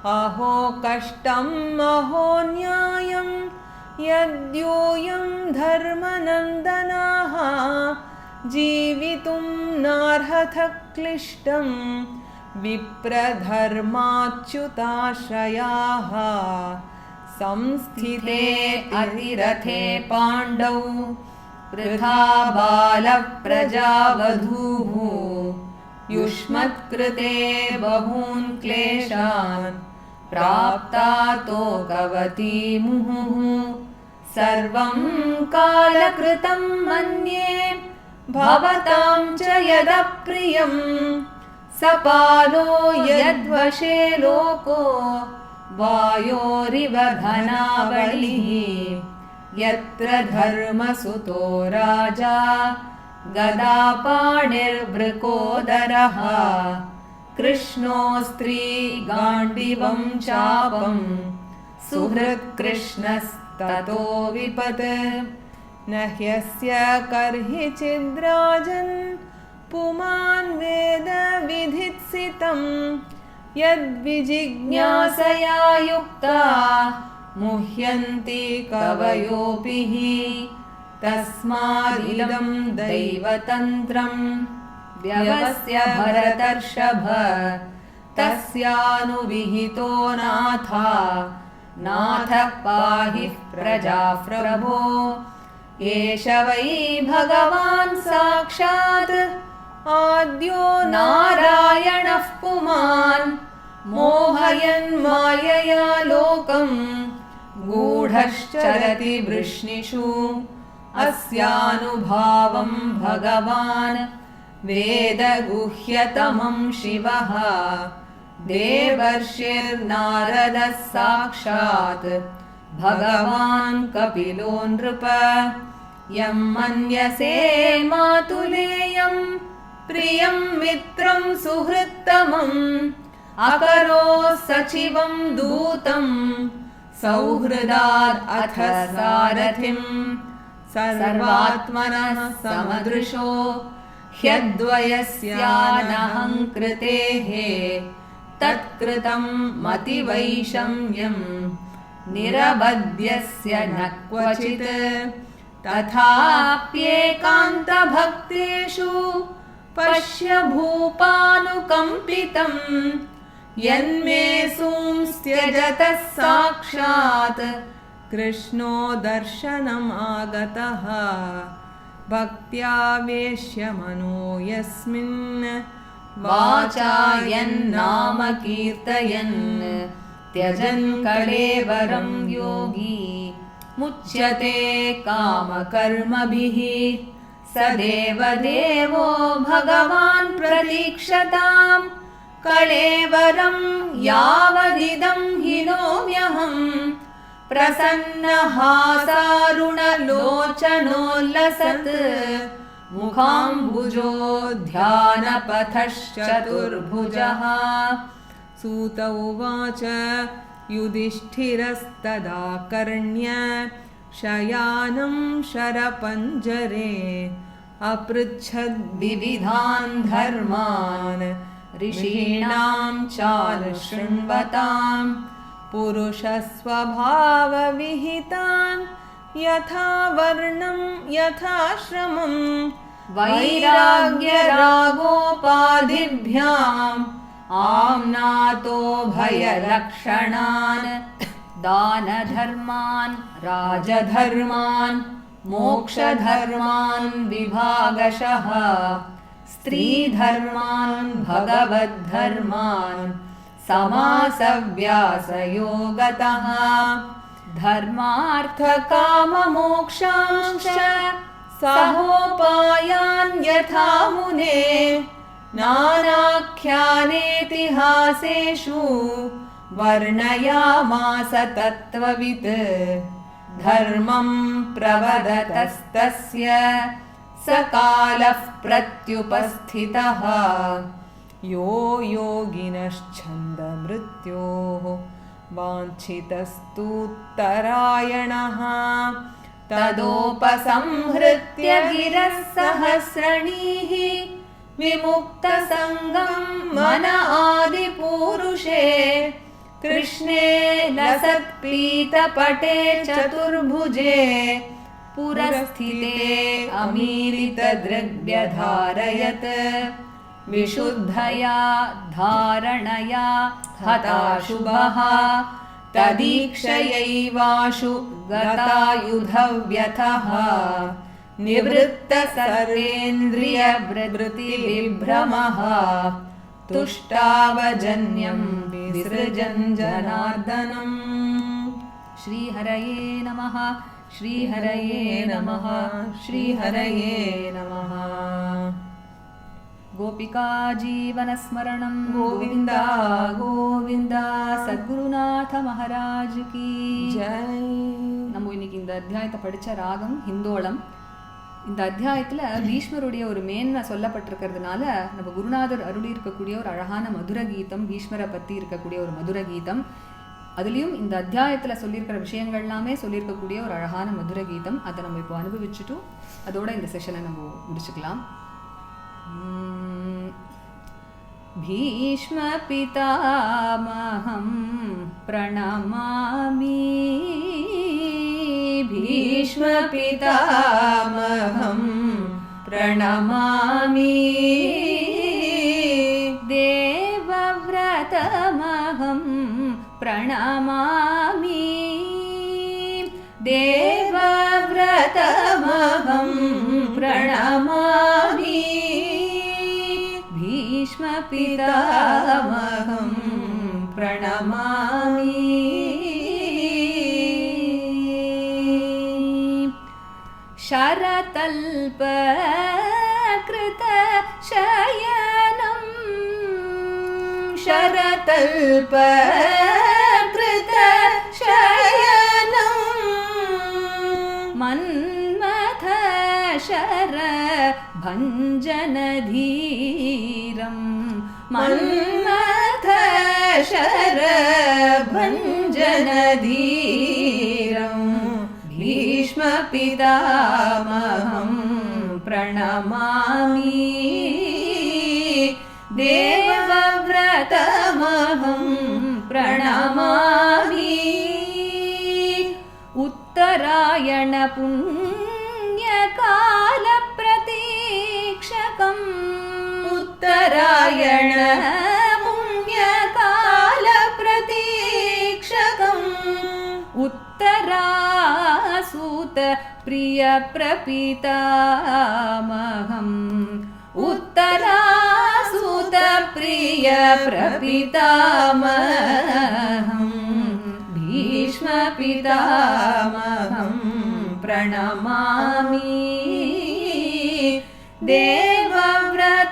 [SPEAKER 2] अहो कष्टम् अहो न्यायं यद्योऽयं धर्मनन्दनाः जीवितुं नार्हथ क्लिष्टं विप्रधर्माच्युताश्रयाः संस्थिते अतिरथे पाण्डौ वृथा बालप्रजावधूः युष्मत्कृते बहून् क्लेशान् प्राप्ता तोकवती मुहुः सर्वं कालकृतं मन्ये भवतां च यदप्रियं सपालो यद्वशे लोको वायोरिव घनावलिः यत्र धर्मसुतो राजा गदापाणिर्वृकोदरः कृष्णोऽस्त्रीगाण्डिवं चापं सुहृत्कृष्णस्ततो विपत् न ह्यस्य कर्हिचिद्राजन् पुमान् वेद विधित्सितं यद्विजिज्ञासया युक्ता मुह्यन्ति कवयोऽपि हि तस्मादिदं दैवतन्त्रं व्यवस्य भरतर्षभ तस्यानुविहितो नाथ पाहि प्रजाः प्रभो एष वै भगवान् साक्षात् आद्यो नारायणः पुमान् मोहयन् मायया लोकं गूढश्चरति वृष्णिषु अस्यानुभावं भगवान् वेदगुह्यतमं शिवः देवर्षिर्नारदः साक्षात् भगवान् कपिलो नृप यं मन्यसे मातुलेयं प्रियं मित्रं सुहृत्तमम् अकरो सचिवं दूतं सौहृदात् अथ सारथिं सर्वात्मनः समदृशो ह्यद्वयस्यानहङ्कृतेः तत्कृतं मतिवैषम्यं निरवध्यस्य न क्वचित् तथाप्येकान्तभक्तेषु पश्य भूपानुकम्पितं यन्मे सूंस्त्यजतः साक्षात् कृष्णो दर्शनमागतः भक्त्यावेश्य मनो यस्मिन् वाचा यन्नाम कीर्तयन् त्यजन् कलेवरं योगी मुच्यते कामकर्मभिः स देवदेवो भगवान् प्रतीक्षताम् कलेवरं यावदिदं हिनोम्यहम् प्रसन्नहासारुणलोचनोल्लसत् मुखाम्बुजो ध्यानपथश्चतुर्भुजः सूत उवाच युधिष्ठिरस्तदा कर्ण्य शयानं शरपञ्जरे अपृच्छद्विविधान् धर्मान् ऋषीणां चानुशृण्वताम् पुरुषस्वभावविहितान् यथा वर्णं यथाश्रमं वैराग्यरागोपाधिभ्याम् आम्नातो भयलक्षणान् दानधर्मान् राजधर्मान् मोक्षधर्मान् विभागशः स्त्रीधर्मान् भगवद्धर्मान् समासव्यासयोगतः धर्मार्थकाममोक्षांश्च सहोपायान् यथा मुने नानाख्यानेतिहासेषु वर्णयामास तत्त्ववित् धर्मं प्रवदतस्तस्य स कालः प्रत्युपस्थितः यो योगिनश्छन्दमृत्योः वाञ्छितस्तुत्तरायणः तदोपसंहृत्य गिरः सहस्रणीः विमुक्तसङ्गं मन आदिपूरुषे कृष्णे लसत्पीतपटे चतुर्भुजे पुरस्थिते अमीलितदृग्व्यधारयत् विशुद्धया धारणया हताशुभः तदीक्षयैवाशु गतायुधव्यथः निवृत्तसर्वेन्द्रियवृत्तिविभ्रमः तुष्टावजन्यं विसृजन् जनार्दनम्।
[SPEAKER 1] श्रीहरये नमः। श्रीहरये
[SPEAKER 2] नमः। श्रीहरये नमः।
[SPEAKER 1] गोपिका जीवनस्मरणं
[SPEAKER 2] गोविन्द गोविन्द
[SPEAKER 1] சத்குருநாத மகாராஜ் கி
[SPEAKER 2] ஜெய்.
[SPEAKER 1] நம்ம இன்னைக்கு இந்த அத்தியாயத்தை படிச்ச ராகம் ஹிந்தோளம். இந்த அத்தியாயத்துல பீஷ்மருடைய ஒரு மேன்மை சொல்லப்பட்டிருக்கிறதுனால நம்ம குருநாதர் அருளி இருக்கக்கூடிய ஒரு அழகான மதுர கீதம், பீஷ்மரை பத்தி இருக்கக்கூடிய ஒரு மதுர கீதம், அதுலேயும் இந்த அத்தியாயத்தில் சொல்லியிருக்கிற விஷயங்கள் எல்லாமே சொல்லியிருக்கக்கூடிய ஒரு அழகான மதுர கீதம். அதை நம்ம இப்போ அனுபவிச்சுட்டு அதோட இந்த செஷனை நம்ம முடிச்சுக்கலாம். भीष्म पितामहं प्रणमामि।
[SPEAKER 2] भीष्म पितामहं प्रणमामि।
[SPEAKER 1] देवव्रतमहं प्रणमामि। देवव्रतमहं प्रणमामि। भीष्म पितामहं प्रणमामि। शरतल्पकृतशयनं
[SPEAKER 2] शरतल्पकृतशयनं
[SPEAKER 1] मन्मथशरभञ्जनधीरं
[SPEAKER 2] मन्मथशरभञ्जनधीरं भीष्म पितामहं प्रणमामि।
[SPEAKER 1] देवव्रतमहं प्रणमामि। उत्तरायण पुण्यकालप्रतीक्षकम्
[SPEAKER 2] उत्तरायण पुण्यकालप्रतीक्षकम्
[SPEAKER 1] उत्तरासूत प्रियप्रपितामहम्
[SPEAKER 2] उत्तरासूत प्रियप्रपितामहम् भीष्म पितामहं प्रणमामि। देवव्रतमहं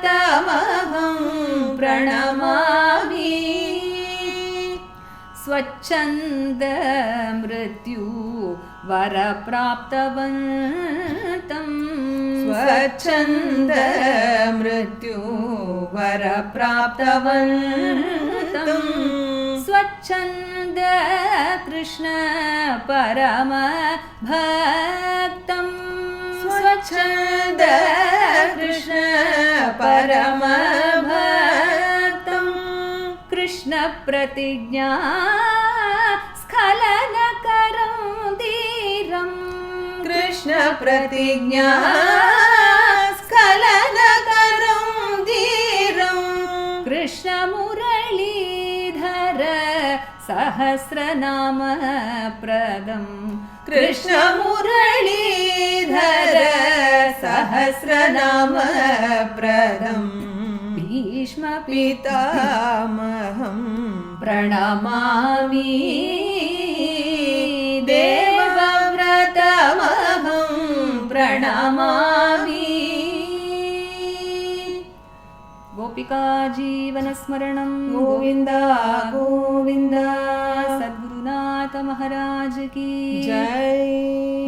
[SPEAKER 2] प्रणमामि।
[SPEAKER 1] स्वच्छन्द मृत्यु वरप्राप्तवन्तं
[SPEAKER 2] स्वच्छन्द मृत्यु वरप्राप्तवन्तं
[SPEAKER 1] स्वच्छन्द कृष्ण परम भक्तं
[SPEAKER 2] स्वच्छन्द कृष्ण परम भक्तं
[SPEAKER 1] कृष्ण प्रतिज्ञा स्खलनकरं धीरं
[SPEAKER 2] कृष्ण प्रतिज्ञा स्खलनकरं धीरं
[SPEAKER 1] कृष्ण मुरलीधर सहस्रनाम प्रदं
[SPEAKER 2] कृष्ण मुरलीधर सहस्रनाम प्रदं
[SPEAKER 1] भीष्म
[SPEAKER 2] पितामहं प्रणमामि। देवव्रतमहं प्रणमामि।
[SPEAKER 1] गोपिका जीवनस्मरणं
[SPEAKER 2] गोविन्द गोविन्द
[SPEAKER 1] सद्गुरुनाथ महाराज की
[SPEAKER 2] जय।